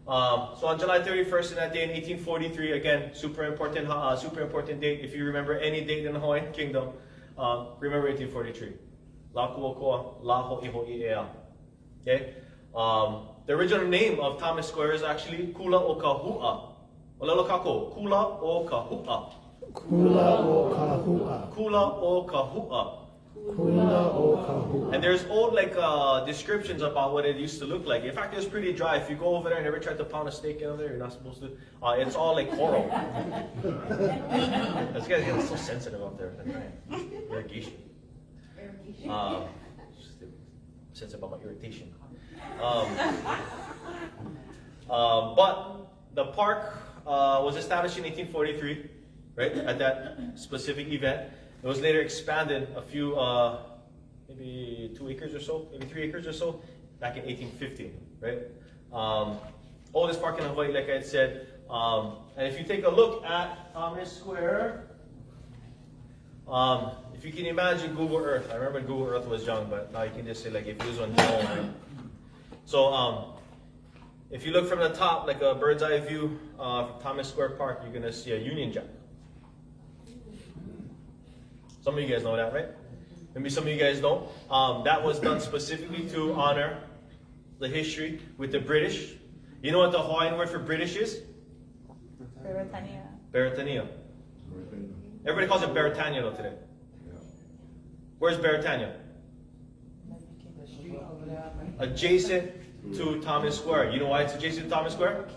So on July 31st in that day in 1843, again, super important date. If you remember any date in the Hawaiian Kingdom, remember 1843. La Kuokoa, La Hoihoi Ea. Okay? The original name of Thomas Square is actually Kula o Kahua. Olelo kako, Kula o Kahua. Kula o kahua. Kula o Kahua. Kula o kahua. And there's old descriptions about what it used to look like. In fact, it was pretty dry. If you go over there and ever try to pound a steak in there, you're not supposed to. It's all like coral. This guys getting so sensitive up there. Irrigation. Sensitive about my irritation. But the park was established in 1843, right? At that specific event. It was later expanded a few, maybe 2 acres or so, maybe 3 acres or so, back in 1850, right? Oldest park in Hawaii, like I had said. And if you take a look at Thomas Square, if you can imagine Google Earth. I remember Google Earth was young, but now you can just say like if you use one drone, right? So if you look from the top, like a bird's eye view of Thomas Square Park, you're gonna see a Union Jack. Some of you guys know that, right? Maybe some of you guys don't. That was done specifically to honor the history with the British. You know what the Hawaiian word for British is? Beretania. Beretania. Everybody calls it Beretania though today. Where's Beretania? Adjacent to Thomas Square. You know why it's adjacent to Thomas Square?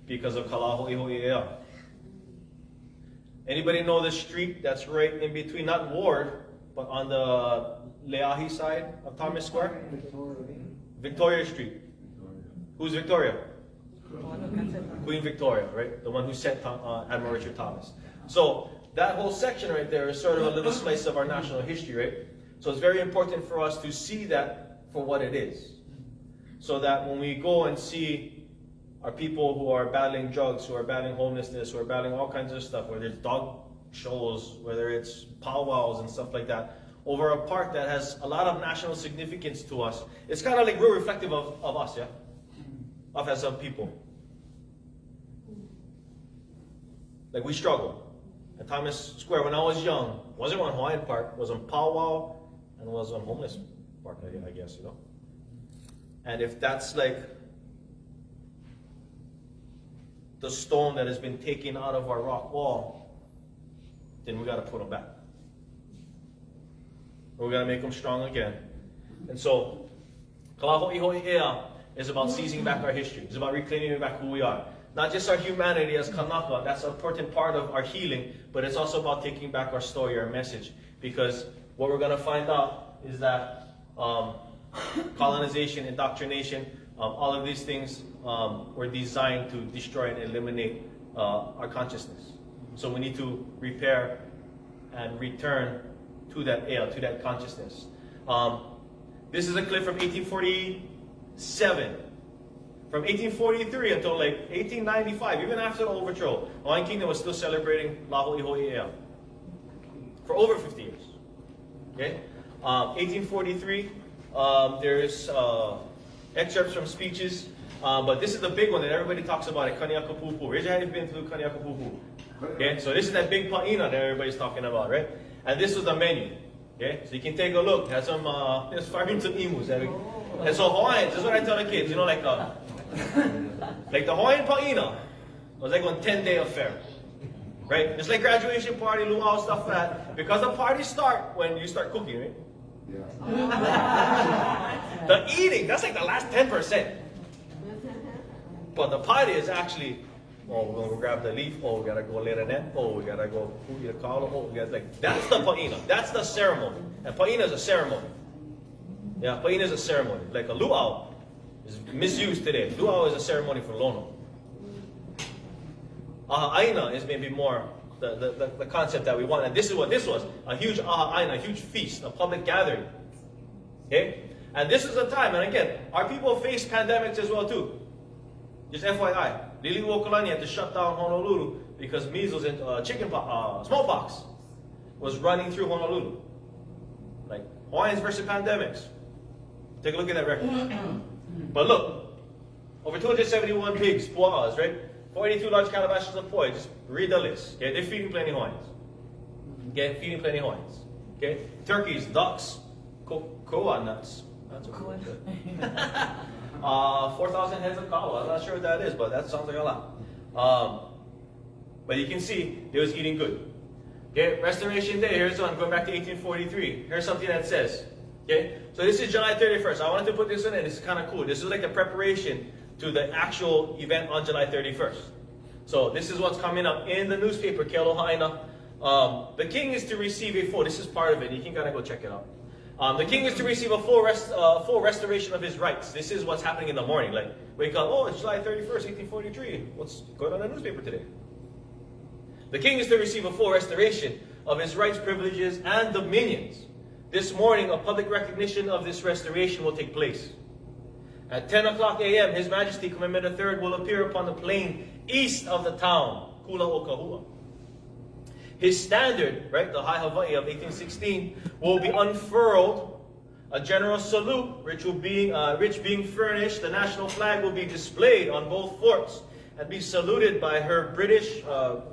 Because of Kala Hoihoi Ea. Anybody know the street that's right in between, not Ward, but on the Leahi side of Thomas Square? Victoria Street. Who's Victoria? Queen Victoria, right? The one who sent Admiral Richard Thomas. So that whole section right there is sort of a little slice of our national history, right? So it's very important for us to see that for what it is. So that when we go and see our people who are battling drugs, who are battling homelessness, who are battling all kinds of stuff, whether it's dog shows, whether it's powwows and stuff like that, over a park that has a lot of national significance to us, it's kind of like real reflective of us, yeah? Of as some people. Like we struggle. At Thomas Square, when I was young, wasn't on Hawaiian Park, was on powwow, and was on homeless park, I guess, you know? And if that's like the stone that has been taken out of our rock wall, then we got to put them back. We got to make them strong again. And so, Kala Hoihoi Ea is about seizing back our history. It's about reclaiming back who we are. Not just our humanity as Kanaka, that's an important part of our healing, but it's also about taking back our story, our message. Because what we're going to find out is that colonization, indoctrination, all of these things were designed to destroy and eliminate our consciousness. So we need to repair and return to that ea, to that consciousness. This is a clip from 1847. From 1843 until like 1895, even after the overthrow, Hawaiian Kingdom was still celebrating La Hoihoi Ea for over 50 years. Okay, 1843. There's excerpts from speeches, but this is the big one that everybody talks about at Kaniakapupu. Raise your hand if you've been through Kaniakapupu. Okay, so this is that big paina that everybody's talking about, right? And this was the menu. Okay, so you can take a look. It has some, there's Farmington emus. And so Hawaiians, this is what I tell the kids, you know, like the Hawaiian paina was like on 10-day affair. Right? It's like graduation party, luau, stuff like that. Because the parties start when you start cooking, right? Yeah. The eating, that's like the last 10%. But the party is actually, oh, we're going to grab the leaf, oh, we got to go lay the net, oh, we got to go puhi the kaula, oh, we got like, that's the paina. That's the ceremony. And paina is a ceremony. Yeah, paina is a ceremony. Like a luau is misused today. Luau is a ceremony for lono. Aha aina is maybe more the concept that we want. And this is what this was. A huge aha aina, a huge feast, a public gathering. Okay? And this is a time, and again, our people face pandemics as well too. Just FYI. Lili Wokalani had to shut down Honolulu because measles and smallpox was running through Honolulu. Like Hawaiians versus pandemics. Take a look at that record. But look, Over 271 pigs, pua'as, right? 42 large calabashes of poi. Just read the list. Okay, they're feeding plenty Hawaiians. Okay, feeding plenty Hawaiians. Okay, turkeys, ducks, koa nuts. That's what it is. 4,000 heads of kawa. I'm not sure what that is, but that sounds like a lot. But you can see they was eating good. Okay, Restoration Day. Here's one going back to 1843. Here's something that says. Okay, so this is July 31st. I wanted to put this in, and this is kind of cool. This is like the preparation to the actual event on July 31st. So this is what's coming up in the newspaper, Ke Aloha Aina. The king is to receive a full, this is part of it, you can kind of go check it out. The king is to receive a full restoration of his rights. This is what's happening in the morning. Like, wake up, oh, it's July 31st, 1843. What's going on in the newspaper today? The king is to receive a full restoration of his rights, privileges, and dominions. This morning, a public recognition of this restoration will take place. At 10 o'clock a.m., His Majesty Kamehameha III will appear upon the plain east of the town, Kula o Kahua. His standard, right, the High Hawaii of 1816, will be unfurled. A general salute, which being furnished, the national flag will be displayed on both forts and be saluted by Her British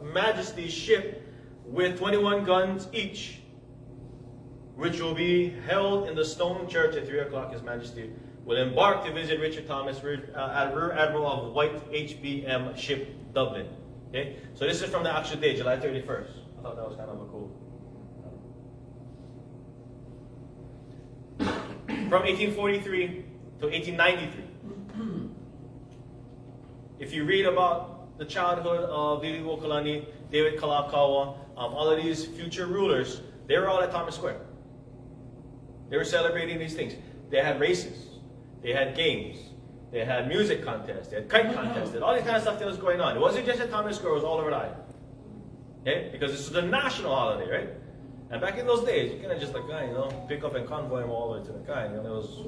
Majesty's ship with 21 guns each, which will be held in the stone church at 3 o'clock. His Majesty will embark to visit Richard Thomas, Rear Admiral of White HBM ship Dublin. Okay, so this is from the actual day, July 31st. I thought that was kind of a cool. From 1843 to 1893. If you read about the childhood of Liliuokalani, David Kalakaua, all of these future rulers, they were all at Thomas Square. They were celebrating these things. They had races. They had games. They had music contests. They had kite contests. They had all this kind of stuff that was going on. It wasn't just at Thomas Square. It was all over the island. Okay? Because this is a national holiday, right? And back in those days, you couldn't just pick up and convoy them all the way to the guy. It was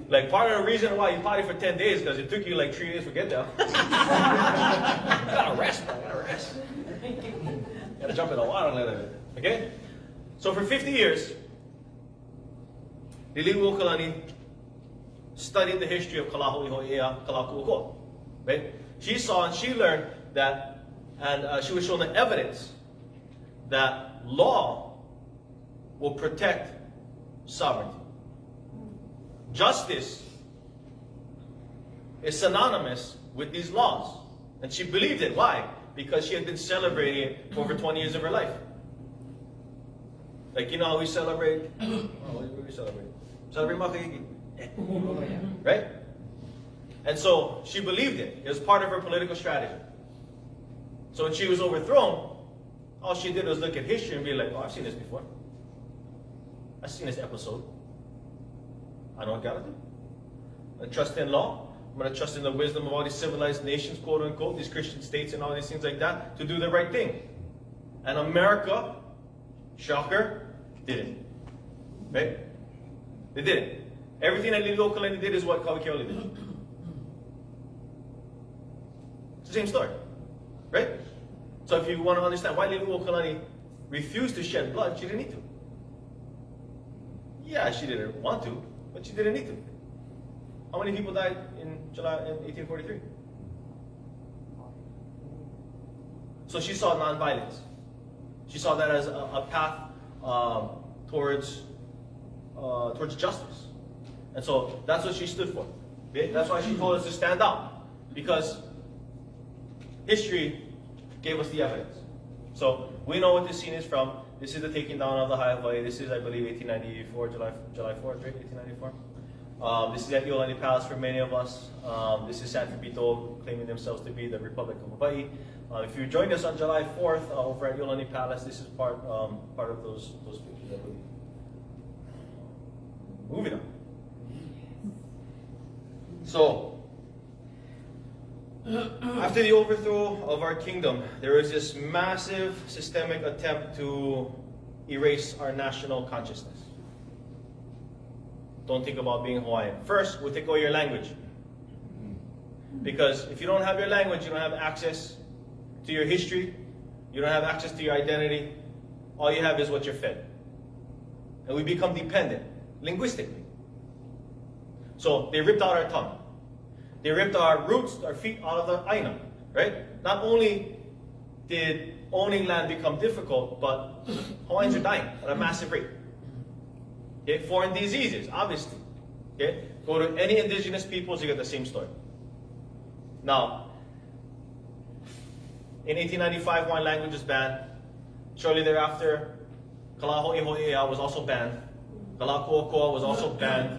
like part of the reason why you party for 10 days because it took you like 3 days to get there. Gotta rest, man. Gotta rest. Gotta jump in the water a little bit. Okay? So for 50 years, Liliuokalani studied the history of Hoihoi, Kalaku'oko. Right? She saw and she learned that, and she was shown the evidence that law will protect sovereignty. Justice is synonymous with these laws. And she believed it. Why? Because she had been celebrating it for over 20 years of her life. Like, you know how we celebrate? What do we celebrate? Celebrate Makahiki. Right? And so she believed it. It was part of her political strategy. So when she was overthrown, all she did was look at history and be like, oh, I've seen this before. I've seen this episode. I know what I gotta do. I'm gonna trust in law. I'm gonna trust in the wisdom of all these civilized nations, quote unquote, these Christian states and all these things like that, to do the right thing. And America, shocker, didn't. Right? They didn't. Everything that Liliuokalani did is what Kauikeaoli did. It's the same story. Right? So if you want to understand why Liliuokalani refused to shed blood, she didn't need to. Yeah, she didn't want to, but she didn't need to. How many people died in July in 1843? So she saw nonviolence. She saw that as a path towards justice. And so that's what she stood for. Okay? That's why she told us to stand out. Because history gave us the evidence. So we know what this scene is from. This is the taking down of the High Hawaii. This is, I believe, 1894, July 4th, right? 1894. This is at Iolani Palace for many of us. This is San Pepito claiming themselves to be the Republic of Hawaii. If you joined us on July 4th over at Iolani Palace, this is part of those pictures, I believe. Moving on. So, after the overthrow of our kingdom, there was this massive systemic attempt to erase our national consciousness. Don't think about being Hawaiian. First, we'll take away your language. Because if you don't have your language, you don't have access to your history, you don't have access to your identity, all you have is what you're fed. And we become dependent, linguistically. So they ripped out our tongue. They ripped our roots, our feet out of the Aina, right? Not only did owning land become difficult, but Hawaiians are dying at a massive rate. Okay, foreign diseases, obviously. Okay, go to any indigenous peoples, you get the same story. Now, in 1895, Hawaiian language was banned. Shortly thereafter, Kala Hoihoi was also banned. Kala Koakoa was also banned,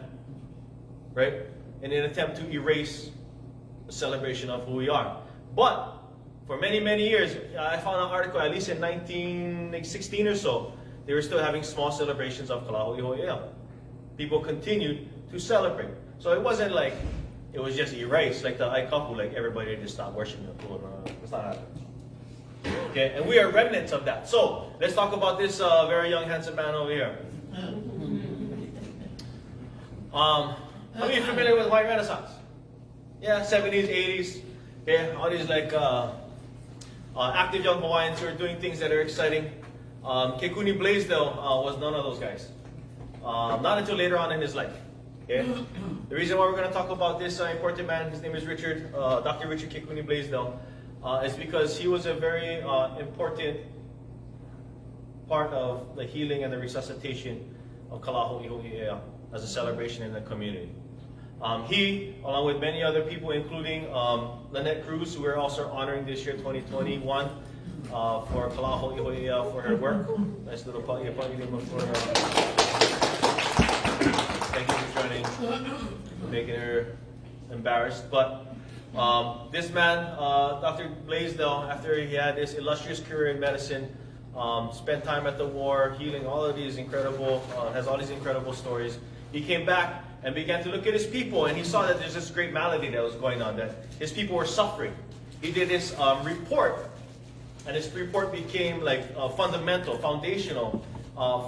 right? In an attempt to erase the celebration of who we are. But for many, many years, I found an article, at least in 1916 or so, they were still having small celebrations of Kala Hoihoi. People continued to celebrate. So it wasn't like it was just erased, like the Aikapu, like everybody just stopped worshiping the Lord. It's not happening. Okay, and we are remnants of that. So let's talk about this very young, handsome man over here. How many of you familiar with White Renaissance? Yeah, 70s, 80s. Okay, all these like active young Hawaiians who are doing things that are exciting. Kekuni Blaisdell was none of those guys. Not until later on in his life. Okay? The reason why we're going to talk about this important man, his name is Richard, Dr. Richard Kekuni Blaisdell, is because he was a very important part of the healing and the resuscitation of Kala Hoihoi as a celebration in the community. He, along with many other people, including Lynette Cruz, who we're also honoring this year, 2021, for Kala Hoihoi for her work. Nice little for thank you for joining, making her embarrassed. But this man, Dr. Blaisdell, after he had this illustrious career in medicine, spent time at the war, healing all of these incredible, has all these incredible stories. He came back and began to look at his people, and he saw that there's this great malady that was going on, that his people were suffering. He did this report, and this report became like fundamental, foundational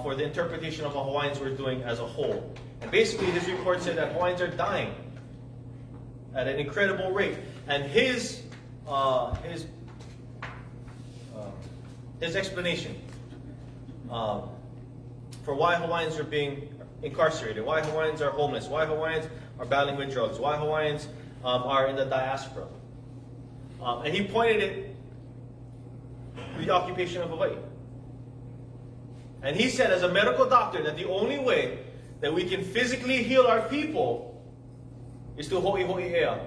for the interpretation of what Hawaiians were doing as a whole. And basically, his report said that Hawaiians are dying at an incredible rate, and his explanation for why Hawaiians are being incarcerated, why Hawaiians are homeless, why Hawaiians are battling with drugs, why Hawaiians are in the diaspora. And he pointed it to the occupation of Hawaii. And he said, as a medical doctor, that the only way that we can physically heal our people is to Hoihoi ea.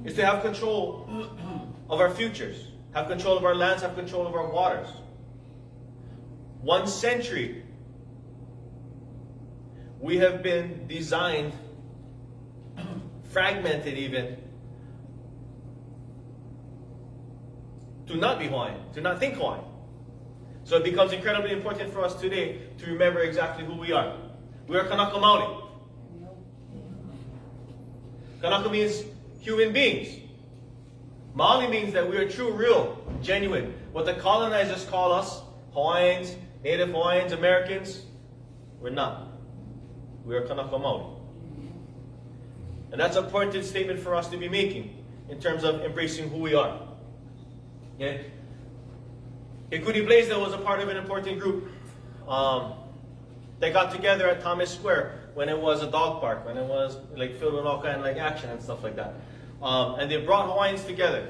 Is to have control of our futures, have control of our lands, have control of our waters. 1 century, we have been designed, fragmented even, to not be Hawaiian, to not think Hawaiian. So it becomes incredibly important for us today to remember exactly who we are. We are Kanaka Maile. Kanaka means human beings. Maile means that we are true, real, genuine. What the colonizers call us, Hawaiians, Native Hawaiians, Americans, we're not. We are Kanaka Maile. And that's an important statement for us to be making in terms of embracing who we are. Okay? Kekuni Blaisdell was a part of an important group. They got together at Thomas Square when it was a dog park, when it was like filled with all kind of like action and stuff like that. And they brought Hawaiians together.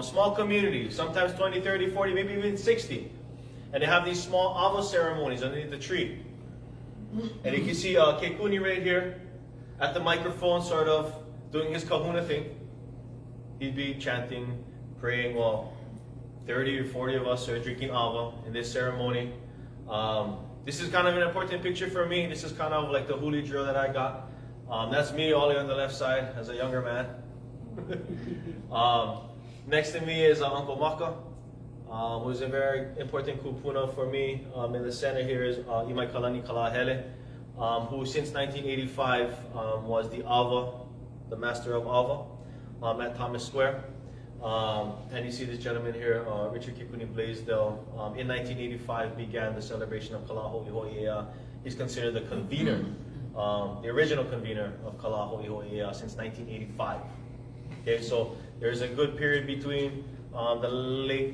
Small communities, sometimes 20, 30, 40, maybe even 60. And they have these small ava ceremonies underneath the tree. And you can see Kekuni right here at the microphone, sort of doing his kahuna thing. He'd be chanting, praying, while 30 or 40 of us are drinking ava in this ceremony. This is kind of an important picture for me. This is kind of like the huli drill that I got. That's me all the way on the left side as a younger man. Next to me is Uncle Maka, who's a very important kupuna for me. In the center here is Imai Kalani Kalahele, who since 1985 was the Ava, the master of Ava, at Thomas Square. And you see this gentleman here, Richard Kekuni Blaisdell, in 1985 began the celebration of Kala Hoihoi. He's considered the convener, the original convener of Kala Hoihoi since 1985. Okay, so there's a good period between the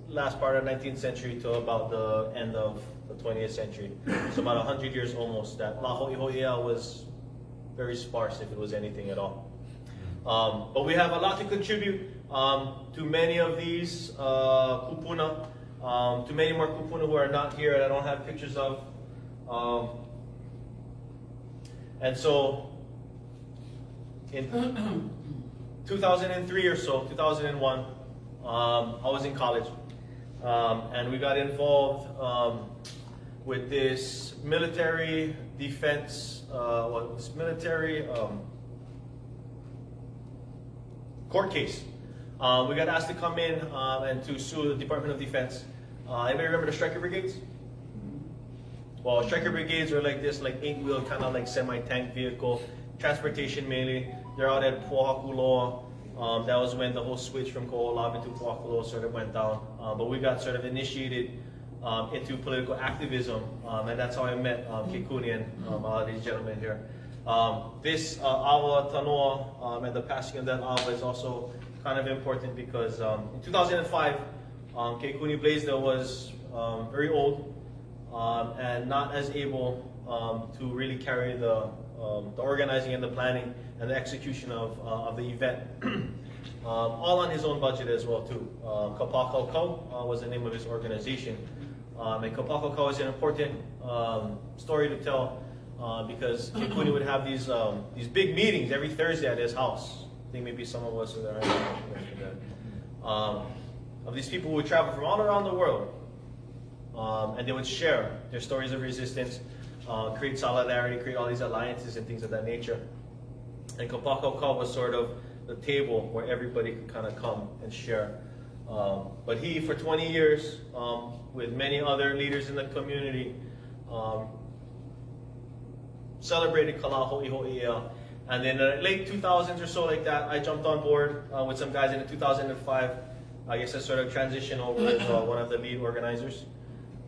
last part of the 19th century to about the end of the 20th century. So about 100 years almost, that La Hoihoi was very sparse, if it was anything at all. But we have a lot to contribute to many of these kupuna, to many more kupuna who are not here and I don't have pictures of. And so in 2003 or so, 2001, I was in college, and we got involved with this military defense, court case. We got asked to come in and to sue the Department of Defense. Anybody remember the striker brigades? Well, striker brigades are like this, like 8-wheel kind of like semi-tank vehicle, transportation mainly. They're out at Pohakuloa. That was when the whole switch from Ko'olawe to Pohakuloa sort of went down. But we got sort of initiated into political activism, and that's how I met Kekuni and a lot of these gentlemen here. This awa tanoa and the passing of that awa is also kind of important because in 2005, Kekuni Blaisdell was very old and not as able to really carry the organizing and the planning and the execution of the event. All on his own budget as well too. Kapakau Kau was the name of his organization. And Kapakau Kau is an important story to tell because Kekuni would have these big meetings every Thursday at his house. I think maybe some of us are there. Of these people who would travel from all around the world, and they would share their stories of resistance, create solidarity, create all these alliances and things of that nature. And Kapakau Kau was sort of the table where everybody could kind of come and share. But he, for 20 years, with many other leaders in the community, celebrated Kala Hoihoi. And then in the late 2000s or so like that, I jumped on board with some guys in 2005. I guess I sort of transitioned over as one of the lead organizers.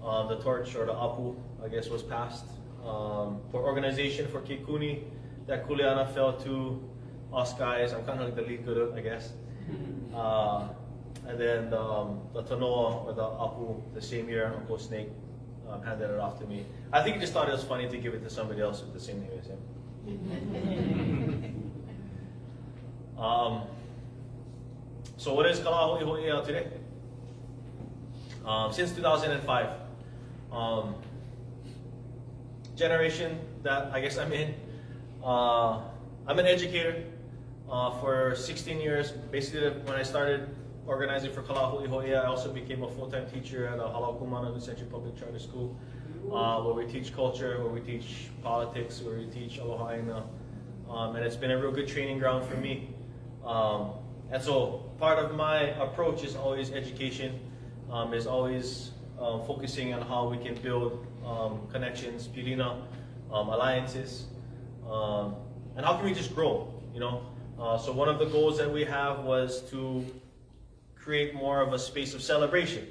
The torch, or the apu, I guess, was passed for organization for Kekuni. That kuleana fell to us guys. I'm kind of like the lead guru, I guess. And then the tanoa, or the apu, the same year, Uncle Snake handed it off to me. I think he just thought it was funny to give it to somebody else with the same name as him. So what is Kala Hoihoi today? Since 2005, generation that I guess I'm in, I'm an educator for 16 years. Basically, when I started organizing for Kala Hoihoi, I also became a full-time teacher at a Halau Kumana New Century Public Charter School, where we teach culture, where we teach politics, where we teach aloha aina. And it's been a real good training ground for me. And so part of my approach is always education, is always focusing on how we can build connections, pirina, alliances, and how can we just grow, you know? So one of the goals that we have was to create more of a space of celebration.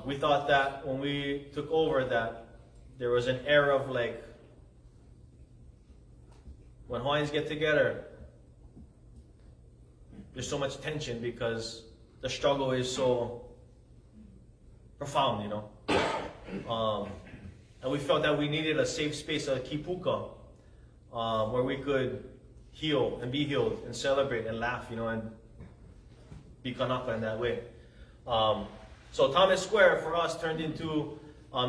We thought that when we took over that there was an era of like, when Hawaiians get together, there's so much tension because the struggle is so profound, you know. And we felt that we needed a safe space, a kipuka, where we could heal and be healed and celebrate and laugh, you know, and be kanaka in that way. So Thomas Square for us turned into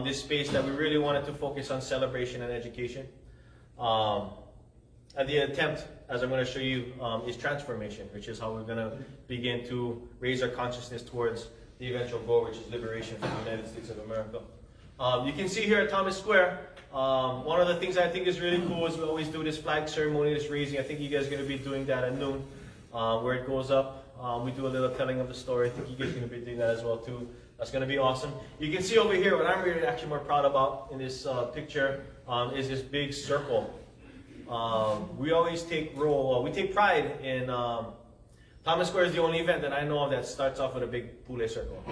this space that we really wanted to focus on celebration and education. And the attempt, as I'm going to show you, is transformation, which is how we're going to begin to raise our consciousness towards the eventual goal, which is liberation from the United States of America. You can see here at Thomas Square, one of the things I think is really cool is we always do this flag ceremony, this raising. I think you guys are going to be doing that at noon, where it goes up. We do a little telling of the story. I think you guys are going to be doing that as well too. That's going to be awesome. You can see over here, what I'm really actually more proud about in this picture is this big circle. We always take we take pride in, Thomas Square is the only event that I know of that starts off with a big pule circle.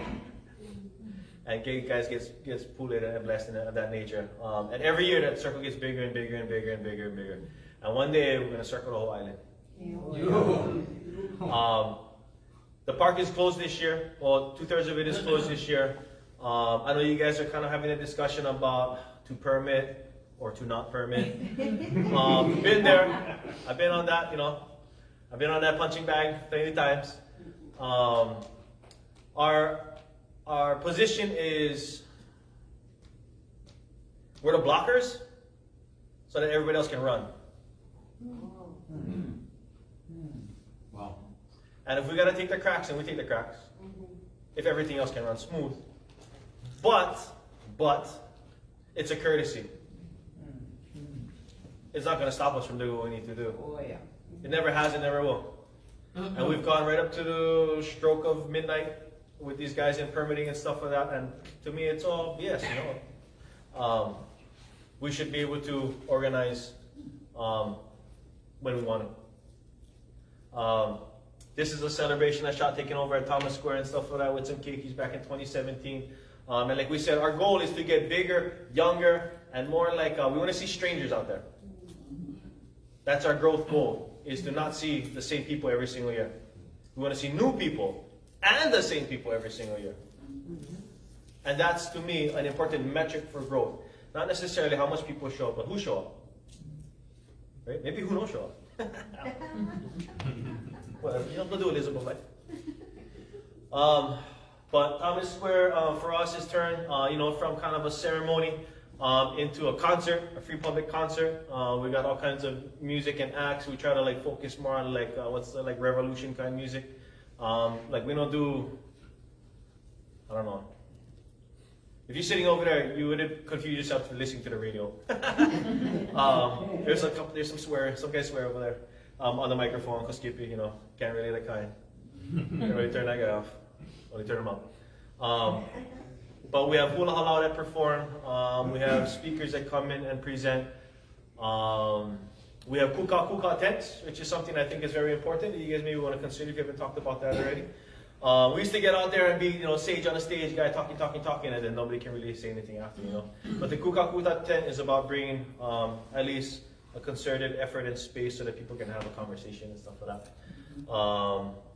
And guys gets pule and blessed of that nature. And every year that circle gets bigger and bigger and bigger and bigger and bigger. And one day we're going to circle the whole island. The park is closed this year. Well, 2/3 of it is closed this year. I know you guys are kind of having a discussion about to permit or to not permit. Been there. I've been on that, you know. I've been on that punching bag plenty times. Our position is we're the blockers so that everybody else can run. Wow. And if we gotta take the cracks, then we take the cracks. If everything else can run smooth. But it's a courtesy. It's not gonna stop us from doing what we need to do. Oh, yeah. It never has, it never will. And we've gone right up to the stroke of midnight with these guys in permitting and stuff like that. And to me, it's all BS, you know. We should be able to organize when we want to. This is a celebration I shot taking over at Thomas Square and stuff like that with some keikis back in 2017. And like we said, our goal is to get bigger, younger, and more like, we want to see strangers out there. That's our growth goal, is to not see the same people every single year. We want to see new people and the same people every single year. And that's, to me, an important metric for growth. Not necessarily how much people show up, but who show up. Right? Maybe who don't show up. Whatever, you don't have to do Elizabeth life. But Thomas Square, for us, is turned, you know, from kind of a ceremony into a concert, a free public concert. We got all kinds of music and acts. We try to like focus more on like what's the like revolution kind of music. Like we don't do, I don't know. If you're sitting over there, you would confuse yourself for listening to the radio. There's some guys swear over there on the microphone because Skippy, you know, can't really like kind. Can't really turn that guy off. Only turn him up. But we have hula halau that perform. We have speakers that come in and present. We have kuka tents, which is something I think is very important that you guys maybe want to consider if you haven't talked about that already. We used to get out there and be, you know, sage on the stage, guy talking, and then nobody can really say anything after, you know. But the kuka tent is about bringing at least a concerted effort and space so that people can have a conversation and stuff like that.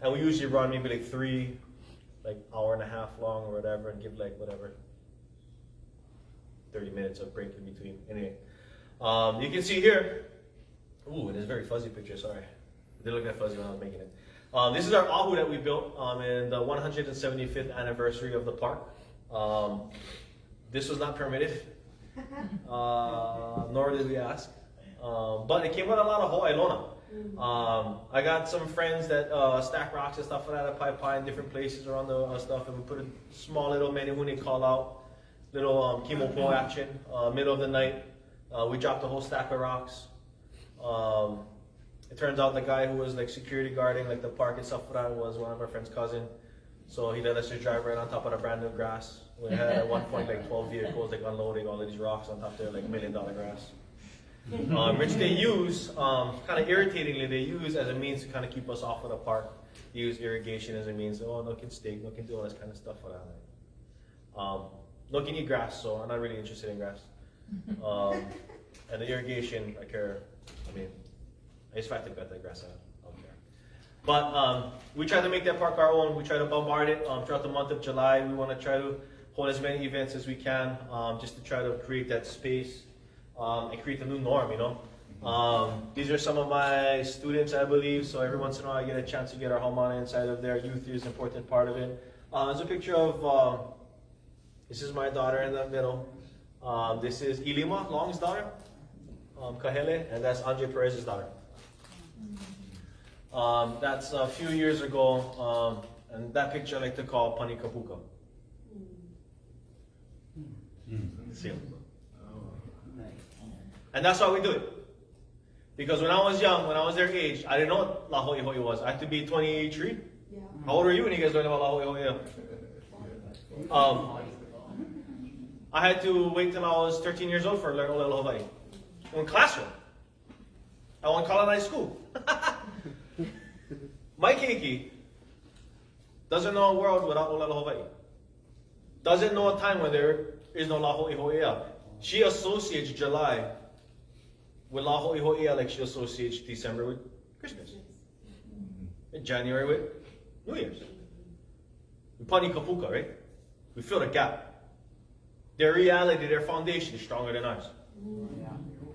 And we usually run maybe like 3 hour and a half long or whatever, and give like whatever 30 minutes of break in between. Anyway, you can see here. Ooh, it is a very fuzzy picture. Sorry, it didn't look that fuzzy when I was making it. This is our ahu that we built in the 175th anniversary of the park. This was not permitted, nor did we ask. But it came with a lot of ho'ailona. I got some friends that stack rocks and stuff like that at Pai in different places around the stuff, and we put a small little menehune call out, little kimopo action, middle of the night. We dropped a whole stack of rocks. It turns out the guy who was like security guarding like the park and stuff like that was one of our friend's cousin. So he let us just drive right on top of the brand new grass. We had at one point like 12 vehicles like unloading all of these rocks on top of their like $1 million grass. Which they use, kind of irritatingly, they use as a means to kind of keep us off of the park. They use irrigation as a means, no can stake, no can do all this kind of stuff for that. No can eat grass, so I'm not really interested in grass. And the irrigation, I care, I just have to cut that grass out, I don't care. But we try to make that park our own. We try to bombard it throughout the month of July. We want to try to hold as many events as we can, just to try to create that space. And create a new norm, you know. These are some of my students, I believe, so every once in a while I get a chance to get our homana inside of there. Youth is an important part of it. There's a picture of, this is my daughter in the middle. This is Ilima, Long's daughter, Kahele, and that's Andre Perez's daughter. That's a few years ago, and that picture I like to call Pani Kapuka. See him? And that's why we do it. Because when I was young, when I was their age, I didn't know what La Hoihoi was. I had to be 23. Yeah. How old were you when you guys learned about La Hoihoi? I had to wait till I was 13 years old for learning Olelo Hawaii. In classroom. I went to colonized school. My keiki doesn't know a world without Olelo Hawaii. Doesn't know a time when there is no La Hoihoi. She associates July with La Hoihoi like she associates December with Christmas. And January with New Year's. We Pani Kapuka, right? We fill the gap. their reality, their foundation is stronger than ours.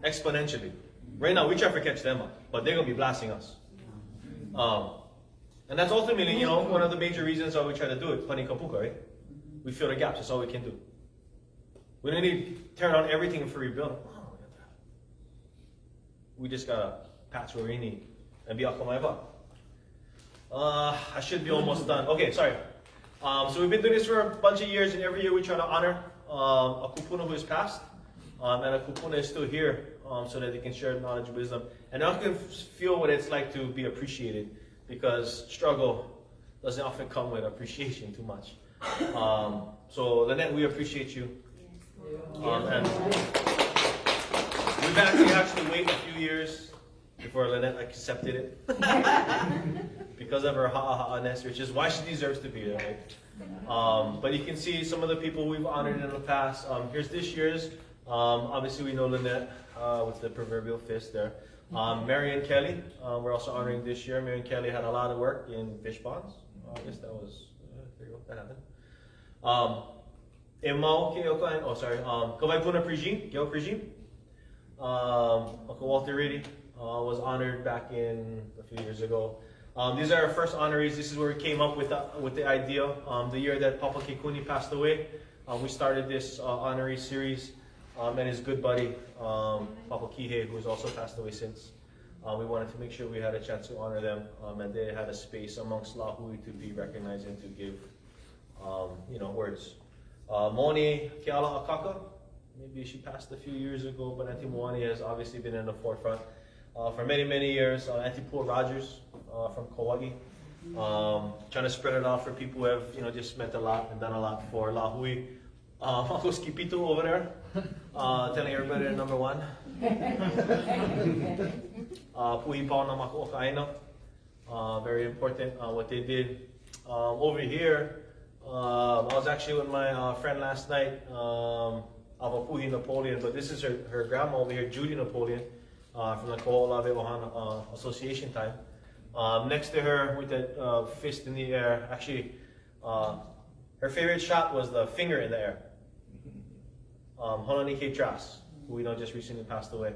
Exponentially. Right now, we try to catch them up, but they're going to be blasting us. And that's ultimately, you know, one of the major reasons why we try to do it. Pani kapuka, right? We fill the gaps. That's all we can do. We don't need to turn on everything for rebuilding. We just got to patch where we need and be akamaiva. I should be almost done. Okay, sorry. So we've been doing this for a bunch of years, and every year we try to honor a kupuna who is passed, and a kupuna is still here, so that they can share knowledge and wisdom, and I can feel what it's like to be appreciated, because struggle doesn't often come with appreciation too much. So Lynette, we appreciate you, and we've actually waited a few years before Lynette accepted it. Because of her ha'a'ness, which is why she deserves to be there, right? But you can see some of the people we've honored in the past. Here's this year's. Obviously, we know Lynette with the proverbial fist there. Marion Kelly, we're also honoring this year. Marion Kelly had a lot of work in fish ponds. I guess that was, there you go, that happened. Kawai Puna Priji, Gail Priji. Uncle Walter Reedy was honored back in a few years ago. These are our first honorees. This is where we came up with the idea. The year that Papa Kekuni passed away, we started this honoree series, and his good buddy, Papa Kihei, who has also passed away since. We wanted to make sure we had a chance to honor them, and they had a space amongst Lahui to be recognized and to give, words. Moni Keala Akaka, maybe she passed a few years ago, but Auntie Moani has obviously been in the forefront for many, many years. Auntie Pool Rogers from Kauai, trying to spread it out for people who have, just meant a lot and done a lot for Lahui. Uncle Skipito over there, telling everybody they're number one. Puhi Pao na Mako Okaina, very important what they did. Over here, I was actually with my friend last night, Puhi Napoleon, but this is her grandma over here, Judy Napoleon, from the Ko'olave Ohana Association time. Next to her with the fist in the air, actually, her favorite shot was the finger in the air. Honani K. Tras, who we know just recently passed away.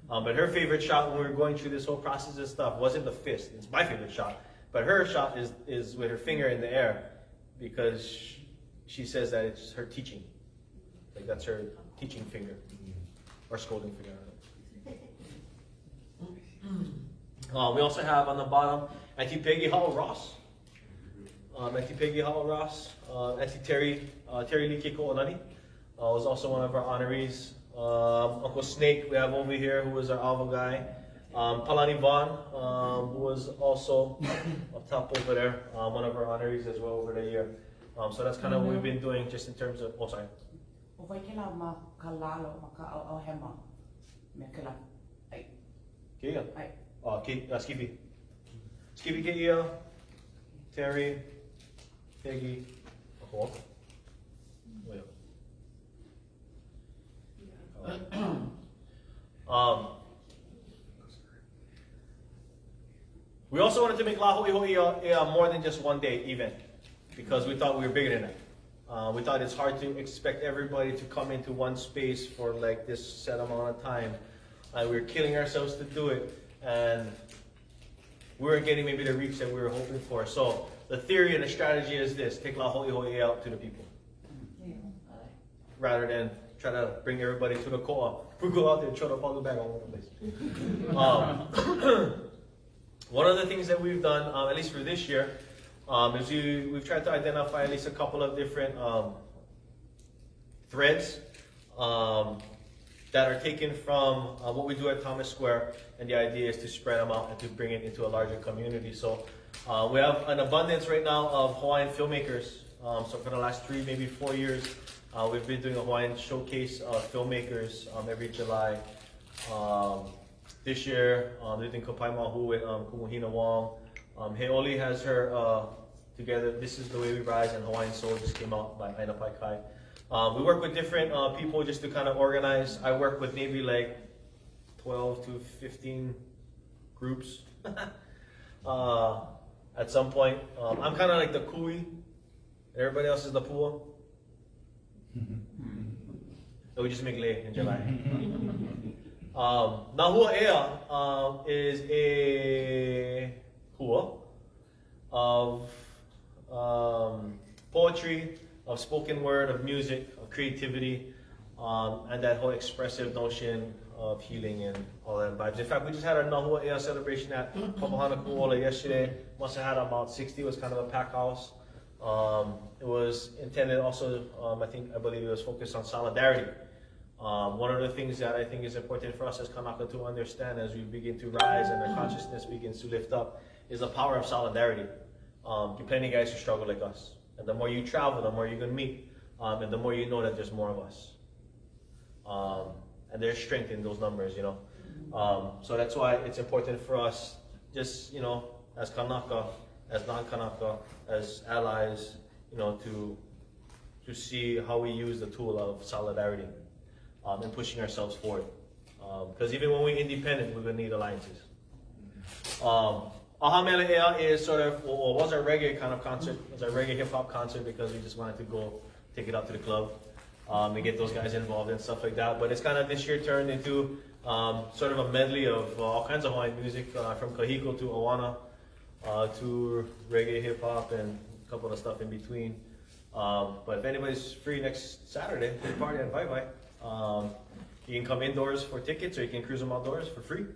But her favorite shot when we were going through this whole process and stuff wasn't the fist. It's my favorite shot. But her shot is with her finger in the air, because she says that it's her teaching. Like that's her teaching finger, or scolding finger. We also have on the bottom Auntie Peggy Howell Ross. Auntie Peggy Howell Ross, Auntie Terry Likiko Onani was also one of our honorees. Uncle Snake we have over here, who was our Alva guy. Palani Vaughn, who was also up top over there, one of our honorees as well over the year. So that's kind of what we've been doing just in terms of, oh sorry. Skippy. Skippy Kia, Terry, Peggy, we also wanted to make La Hoihoi more than just one day event, because we thought we were bigger than that. We thought it's hard to expect everybody to come into one space for like this set amount of time. We were killing ourselves to do it, and we weren't getting maybe the reach that we were hoping for. So the theory and the strategy is this: take La Hoihoi out to the people, rather than try to bring everybody to the koa. We go out there and try to follow back all over the place. One of the things that we've done, at least for this year, is we've tried to identify at least a couple of different threads that are taken from what we do at Thomas Square, and the idea is to spread them out and to bring it into a larger community. So we have an abundance right now of Hawaiian filmmakers. So for the last 3, maybe 4 years, we've been doing a Hawaiian showcase of filmmakers every July. This year, they're doing Kapai Mahu with Kumuhina Wong. Heoli has her together, This Is the Way We Rise, and Hawaiian Soul just came out by Aina Pai Kai. We work with different people just to kind of organize. I work with maybe like 12 to 15 groups at some point. I'm kind of like the kui, everybody else is the pua. So we just make lei in July. Nahua Ea is a hua of poetry, of spoken word, of music, of creativity, and that whole expressive notion of healing and all that vibes. In fact, we just had our Nahua Ea celebration at Papahana Kuola yesterday. Must have had about 60. It was kind of a packed house. It was intended also, I believe it was focused on solidarity. One of the things that I think is important for us as Kanaka to understand as we begin to rise and our consciousness begins to lift up is the power of solidarity. You're plenty of guys who struggle like us. And the more you travel, the more you're going to meet. And the more you know that there's more of us. And there's strength in those numbers, you know. So that's why it's important for us, just, you know, as Kanaka, as non-Kanaka, as allies, you know, to see how we use the tool of solidarity and pushing ourselves forward. Because even when we're independent, we're going to need alliances. Maile is sort of, well, was our reggae kind of concert. It was our reggae hip-hop concert because we just wanted to go take it out to the club and get those guys involved and stuff like that. But it's kind of this year turned into sort of a medley of all kinds of Hawaiian music, from Kahiko to Awana, to reggae, hip-hop, and a couple of stuff in between. But if anybody's free next Saturday, big party at Vai. You can come indoors for tickets, or you can cruise them outdoors for free.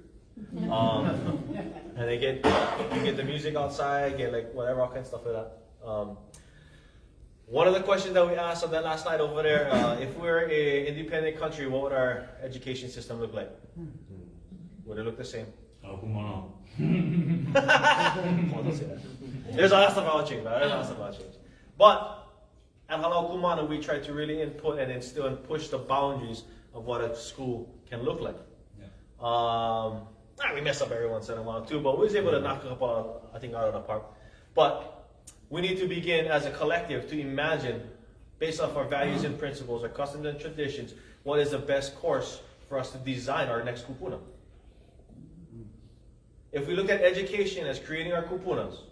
And you get the music outside, get like whatever, all kinds of stuff like that. One of the questions that we asked on that last slide over there, if we're an independent country, what would our education system look like? Would it look the same? Kumano. Don't say that. There's a lot of stuff I'll change, but there's a lot of stuff I'll change. But at Halau Kumano, we try to really input and instill and push the boundaries of what a school can look like. Yeah. We mess up every once in a while too, but we was able to knock a couple, I think, out of the park. But we need to begin as a collective to imagine, based off our values and principles, our customs and traditions, what is the best course for us to design our next kupuna. If we look at education as creating our kupunas,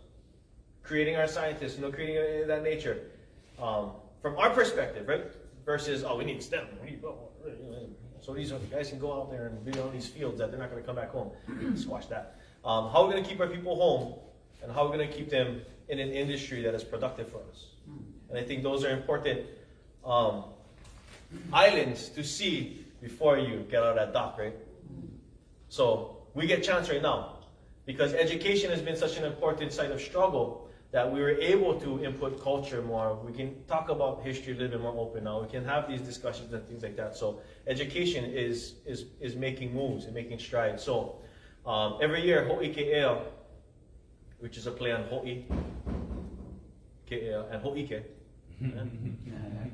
creating our scientists, you know, creating that nature, from our perspective, right? Versus, we need STEM. So these guys can go out there and be on these fields that they're not going to come back home. Squash that. How are we going to keep our people home, and how are we going to keep them in an industry that is productive for us? And I think those are important islands to see before you get out of that dock, right? So we get a chance right now, because education has been such an important site of struggle that we were able to input culture more. We can talk about history a little bit more open now. We can have these discussions and things like that. So education is making moves and making strides. So every year, Ho'i Ke'ea, which is a play on Ho'i Ke'ea and Ho'ike.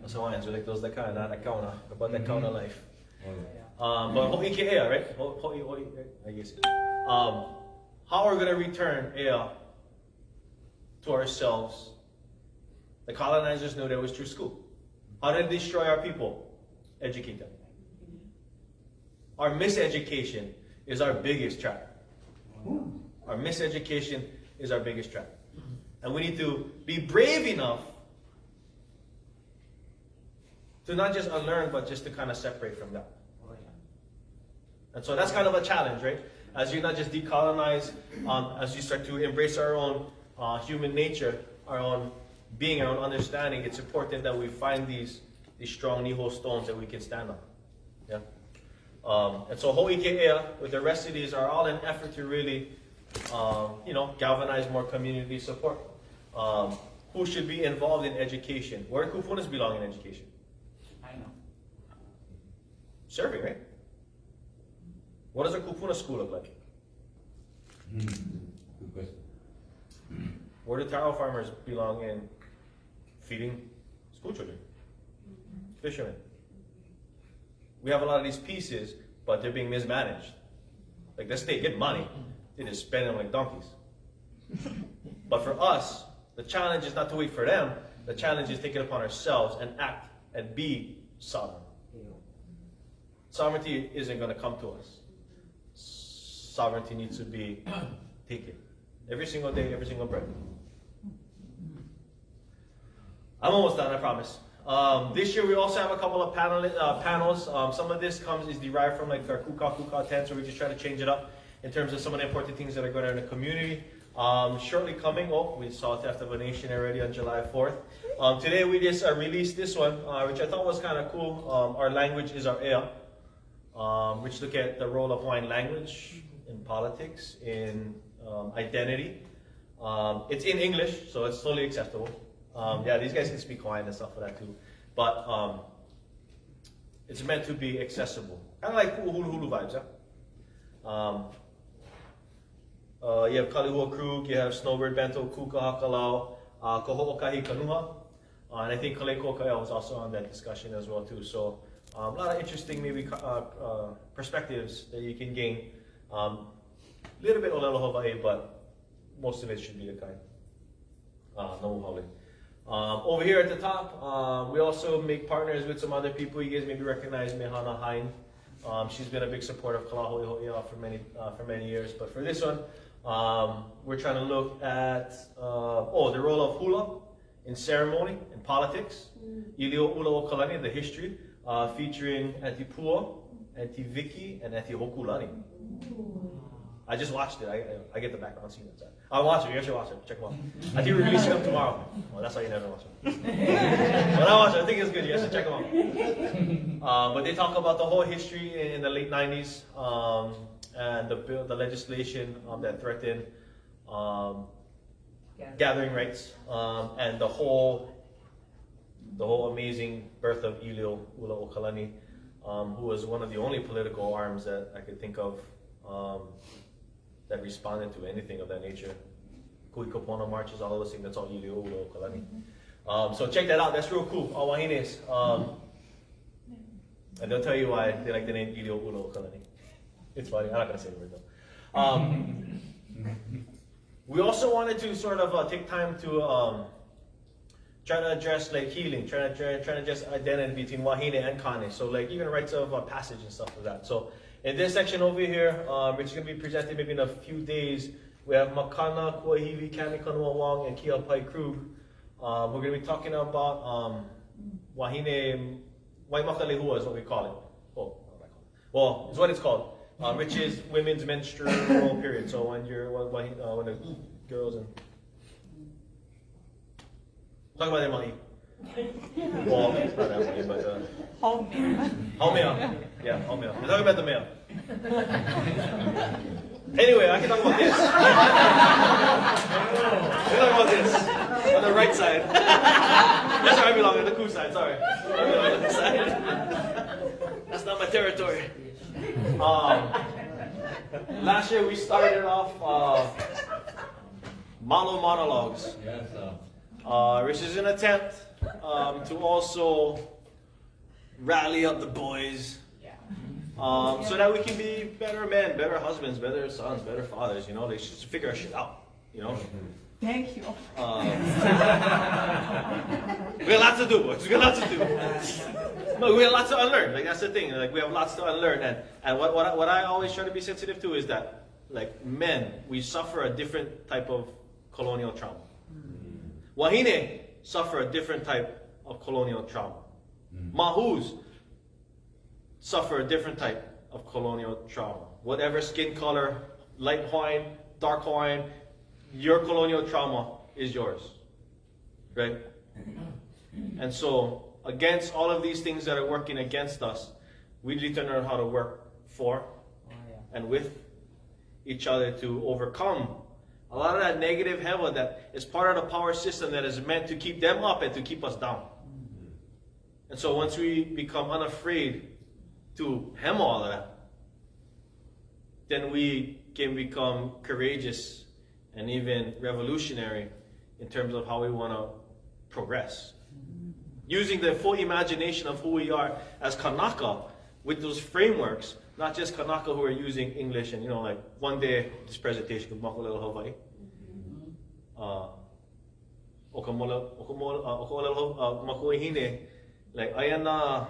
That's Hawaiians, we like those that kind of, not that kauna, about that kauna life. But Ho'i Ke'ea, right? Ho'i, I guess. How are we going to return Ea to ourselves? The colonizers knew there was true school. How did they destroy our people? Educate them. Our miseducation is our biggest trap. Our miseducation is our biggest trap. And we need to be brave enough to not just unlearn, but just to kind of separate from that. And so that's kind of a challenge, right? As you not just decolonize, as you start to embrace our own human nature, our own being, our own understanding, it's important that we find these strong niho stones that we can stand on. Yeah. And so Ho'i Ke'ea, with the rest of these, are all an effort to really, galvanize more community support. Who should be involved in education? Where kupunas belong in education? I know. Serving, right? What does a kupuna school look like? Good question. Where do taro farmers belong in feeding school children? Fishermen. We have a lot of these pieces, but they're being mismanaged. Like the state get money, they just spend them like donkeys. But for us, the challenge is not to wait for them. The challenge is take it upon ourselves and act and be sovereign. Sovereignty isn't going to come to us. Sovereignty needs to be taken. Every single day, every single breath. I'm almost done, I promise. This year we also have a couple of panels. Some of this is derived from like our kuka tent, so we just try to change it up in terms of some of the important things that are going on in the community. Shortly coming, we saw Theft of a Nation already on July 4th. Today we just released this one, which I thought was kind of cool. Our language is our ea, which look at the role of Hawaiian language in politics, in identity. It's in English, so it's totally acceptable. Yeah, these guys can speak Hawaiian and stuff for that too. But it's meant to be accessible. Kind of like hulu hulu vibes, yeah? You have Kalihua Krug, you have Snowbird Bento, Kuka Hakalau, Koho'okahi Kanuha. And I think Kaleko Kaya was also on that discussion as well too. So a lot of interesting maybe perspectives that you can gain. Little bit Olelo Hawaii, but most of it should be the kind. No Hale. Over here at the top, we also make partners with some other people. You guys maybe recognize Mehana Hain. She's been a big supporter of Kala Hoihoi for many years. But for this one, we're trying to look at the role of hula in ceremony and politics. Ilio Ula o Kalani, the history, featuring Auntie Pua, Auntie Vicky, and Auntie Hokulani. I just watched it. I get the background scene inside. I'll watch it. You guys should watch it. Check them out. I think we're releasing them tomorrow. Well, that's why you never watch them. But I watch it. I think it's good. You guys should check them out. But they talk about the whole history in the late 90s and the legislation that threatened gathering rights and the whole amazing birth of Ilio Ula o Kalani, who was one of the only political arms that I could think of that responded to anything of that nature. Kui Kapona marches, all those things, that's all Ilio Ula o Kalani. So check that out, that's real cool. Awahines. And they'll tell you why they like the name Ilio Ula o Kalani. It's funny, I'm not going to say the word though. We also wanted to sort of take time to try to address like healing, trying to address identity between Wahine and Kane. So like even rites of passage and stuff like that. So in this section over here, which is going to be presented maybe in a few days, we have Makana, Kuahivi, Kami Kanua Wong, and Kia Pai Krug. We're going to be talking about Wahine, Waimakalehua is what we call it. Well, it's what it's called. Which is women's menstrual period. So when when the girls and talk about their money. Well, it's not that way, but Haumea. Yeah, Haumea. We're talking about the male. Anyway, I can talk about this. We're talking about this on the right side. That's where I belong, on the cool side. Sorry, I belong on the side. That's not my territory. Last year we started off Malo Monologues, which is an attempt to also rally up the boys so that we can be better men, better husbands, better sons, better fathers, you know, they should figure our shit out, you know. Thank you. We have lots to do, boys. We have lots to do. No, we have lots to unlearn. Like that's the thing. Like we have lots to unlearn, and what I always try to be sensitive to is that, like men, we suffer a different type of colonial trauma. Wahine suffer a different type of colonial trauma. Mahus suffer a different type of colonial trauma. Whatever skin color, light Hawaiian, dark Hawaiian, your colonial trauma is yours, right? And so, against all of these things that are working against us, we need to learn how to work for and with each other to overcome a lot of that negative hewa that is part of the power system that is meant to keep them up and to keep us down. And so once we become unafraid to hem all of that, then we can become courageous and even revolutionary in terms of how we want to progress. Using the full imagination of who we are as Kanaka with those frameworks, not just Kanaka who are using English and, you know, like one day this presentation could mako little Hawaii. Like ayana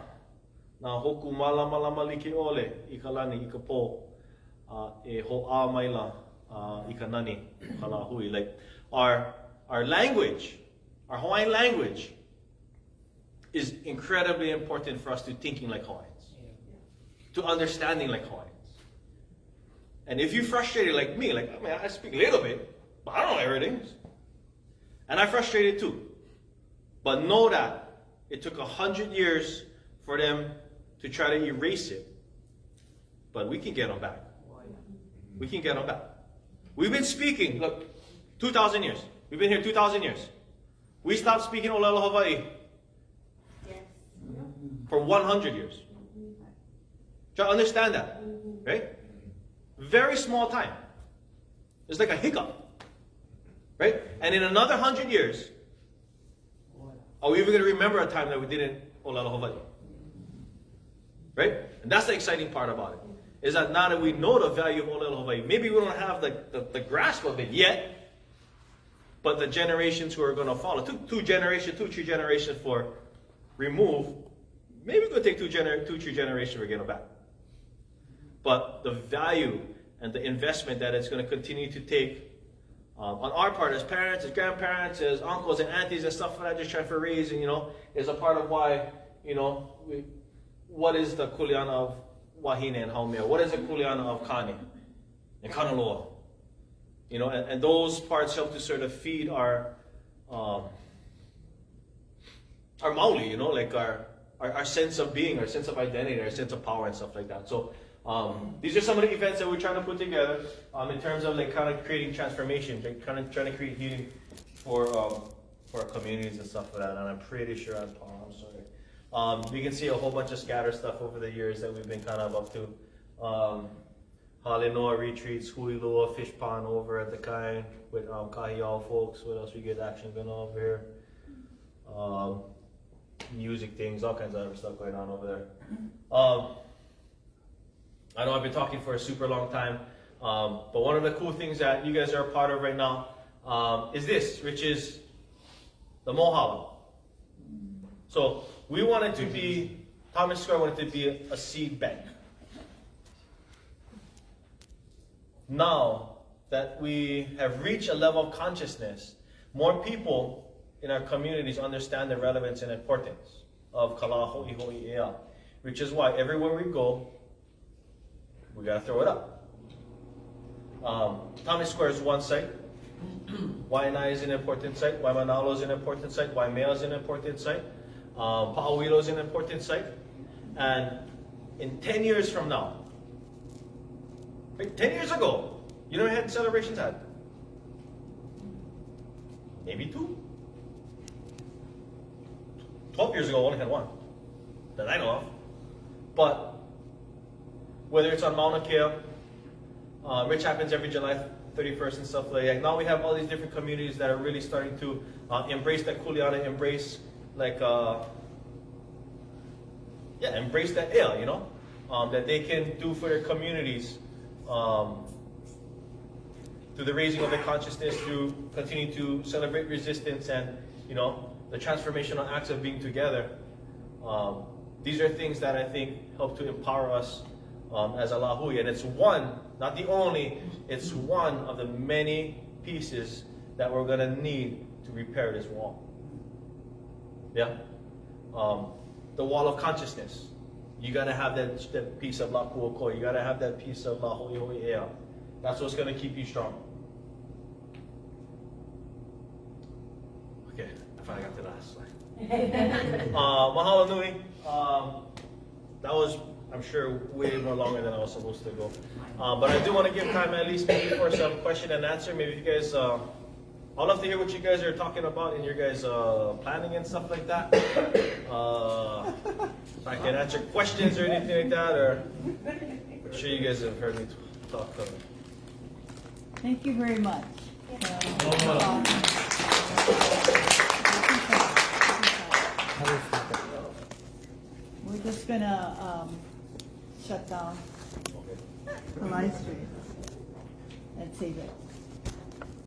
na hoku malama like ole ikalani ikapo e ho a maila ikanani kala hui. Like our language, our Hawaiian language is incredibly important for us to thinking like Hawaiians, to understanding like Hawaiians. And if you're frustrated like me, like, I mean, I speak a little bit, but I don't know everything. And I'm frustrated too. But know that it took 100 years for them to try to erase it. But we can get them back. We can get them back. We've been speaking, look, 2,000 years. We've been here 2,000 years. We stopped speaking Olelo Hawaii for 100 years. Try to understand that, right? Very small time. It's like a hiccup, right? And in another 100 years, are we even going to remember a time that we didn't Olelo Hawaii? Right? And that's the exciting part about it. Is that now that we know the value of Olelo Hawaii, maybe we don't have the grasp of it yet, but the generations who are going to follow, two, 3 generations for remove, maybe it's going to take 2-3 generations to get them back. But the value and the investment that it's going to continue to take on our part as parents, as grandparents, as uncles and aunties and stuff like that, just trying for raising, is a part of why, what is the kuleana of Wahine and Haumea? What is the kuleana of Kane and Kanaloa? And those parts help to sort of feed our Maile, like our sense of being, our sense of identity, our sense of power and stuff like that. So these are some of the events that we're trying to put together in terms of like kind of creating transformation, like kind of trying to create healing for our communities and stuff like that. And I'm pretty sure I'm sorry. You can see a whole bunch of scatter stuff over the years that we've been kind of up to. Halinoa retreats, Huilua fish pond over at the Kain with Kahiao folks. What else we get action going on over here? Music things, all kinds of other stuff going on over there. I know I've been talking for a super long time, but one of the cool things that you guys are a part of right now is this, which is the Mohala. So we wanted to be, Thomas Square wanted to be a seed bank. Now that we have reached a level of consciousness, more people in our communities understand the relevance and importance of Kala Hoihoi Ea, which is why everywhere we go, we gotta throw it up. Thomas Square is one site. Waianae is an important site. Waimanalo is an important site. Waimea is an important site. Pa'awilo is an important site. And in 10 years from now, right, 10 years ago, you know how many celebrations had? Maybe 2. 12 years ago, I only had 1 that I know of. But whether it's on Mauna Kea, which happens every July 31st and stuff like that. Now we have all these different communities that are really starting to embrace that kuleana, embrace embrace that ea, that they can do for their communities through the raising of their consciousness, through continuing to celebrate resistance and, the transformational acts of being together. These are things that I think help to empower us as a lahui, and it's one, not the only, it's one of the many pieces that we're going to need to repair this wall. Yeah? The wall of consciousness. You got to have that piece of la kuokoi. You got to have that piece of la hoihoi ea. That's what's going to keep you strong. Okay, I finally got to the last slide. Mahalo nui. That was, I'm sure, way more longer than I was supposed to go. But I do want to give time at least maybe for some question and answer. Maybe you guys, I'd love to hear what you guys are talking about in your guys' planning and stuff like that. If I can answer questions or anything like that, or I'm sure you guys have heard me talk. Thank you very much. We're just gonna shut down the live stream and save it.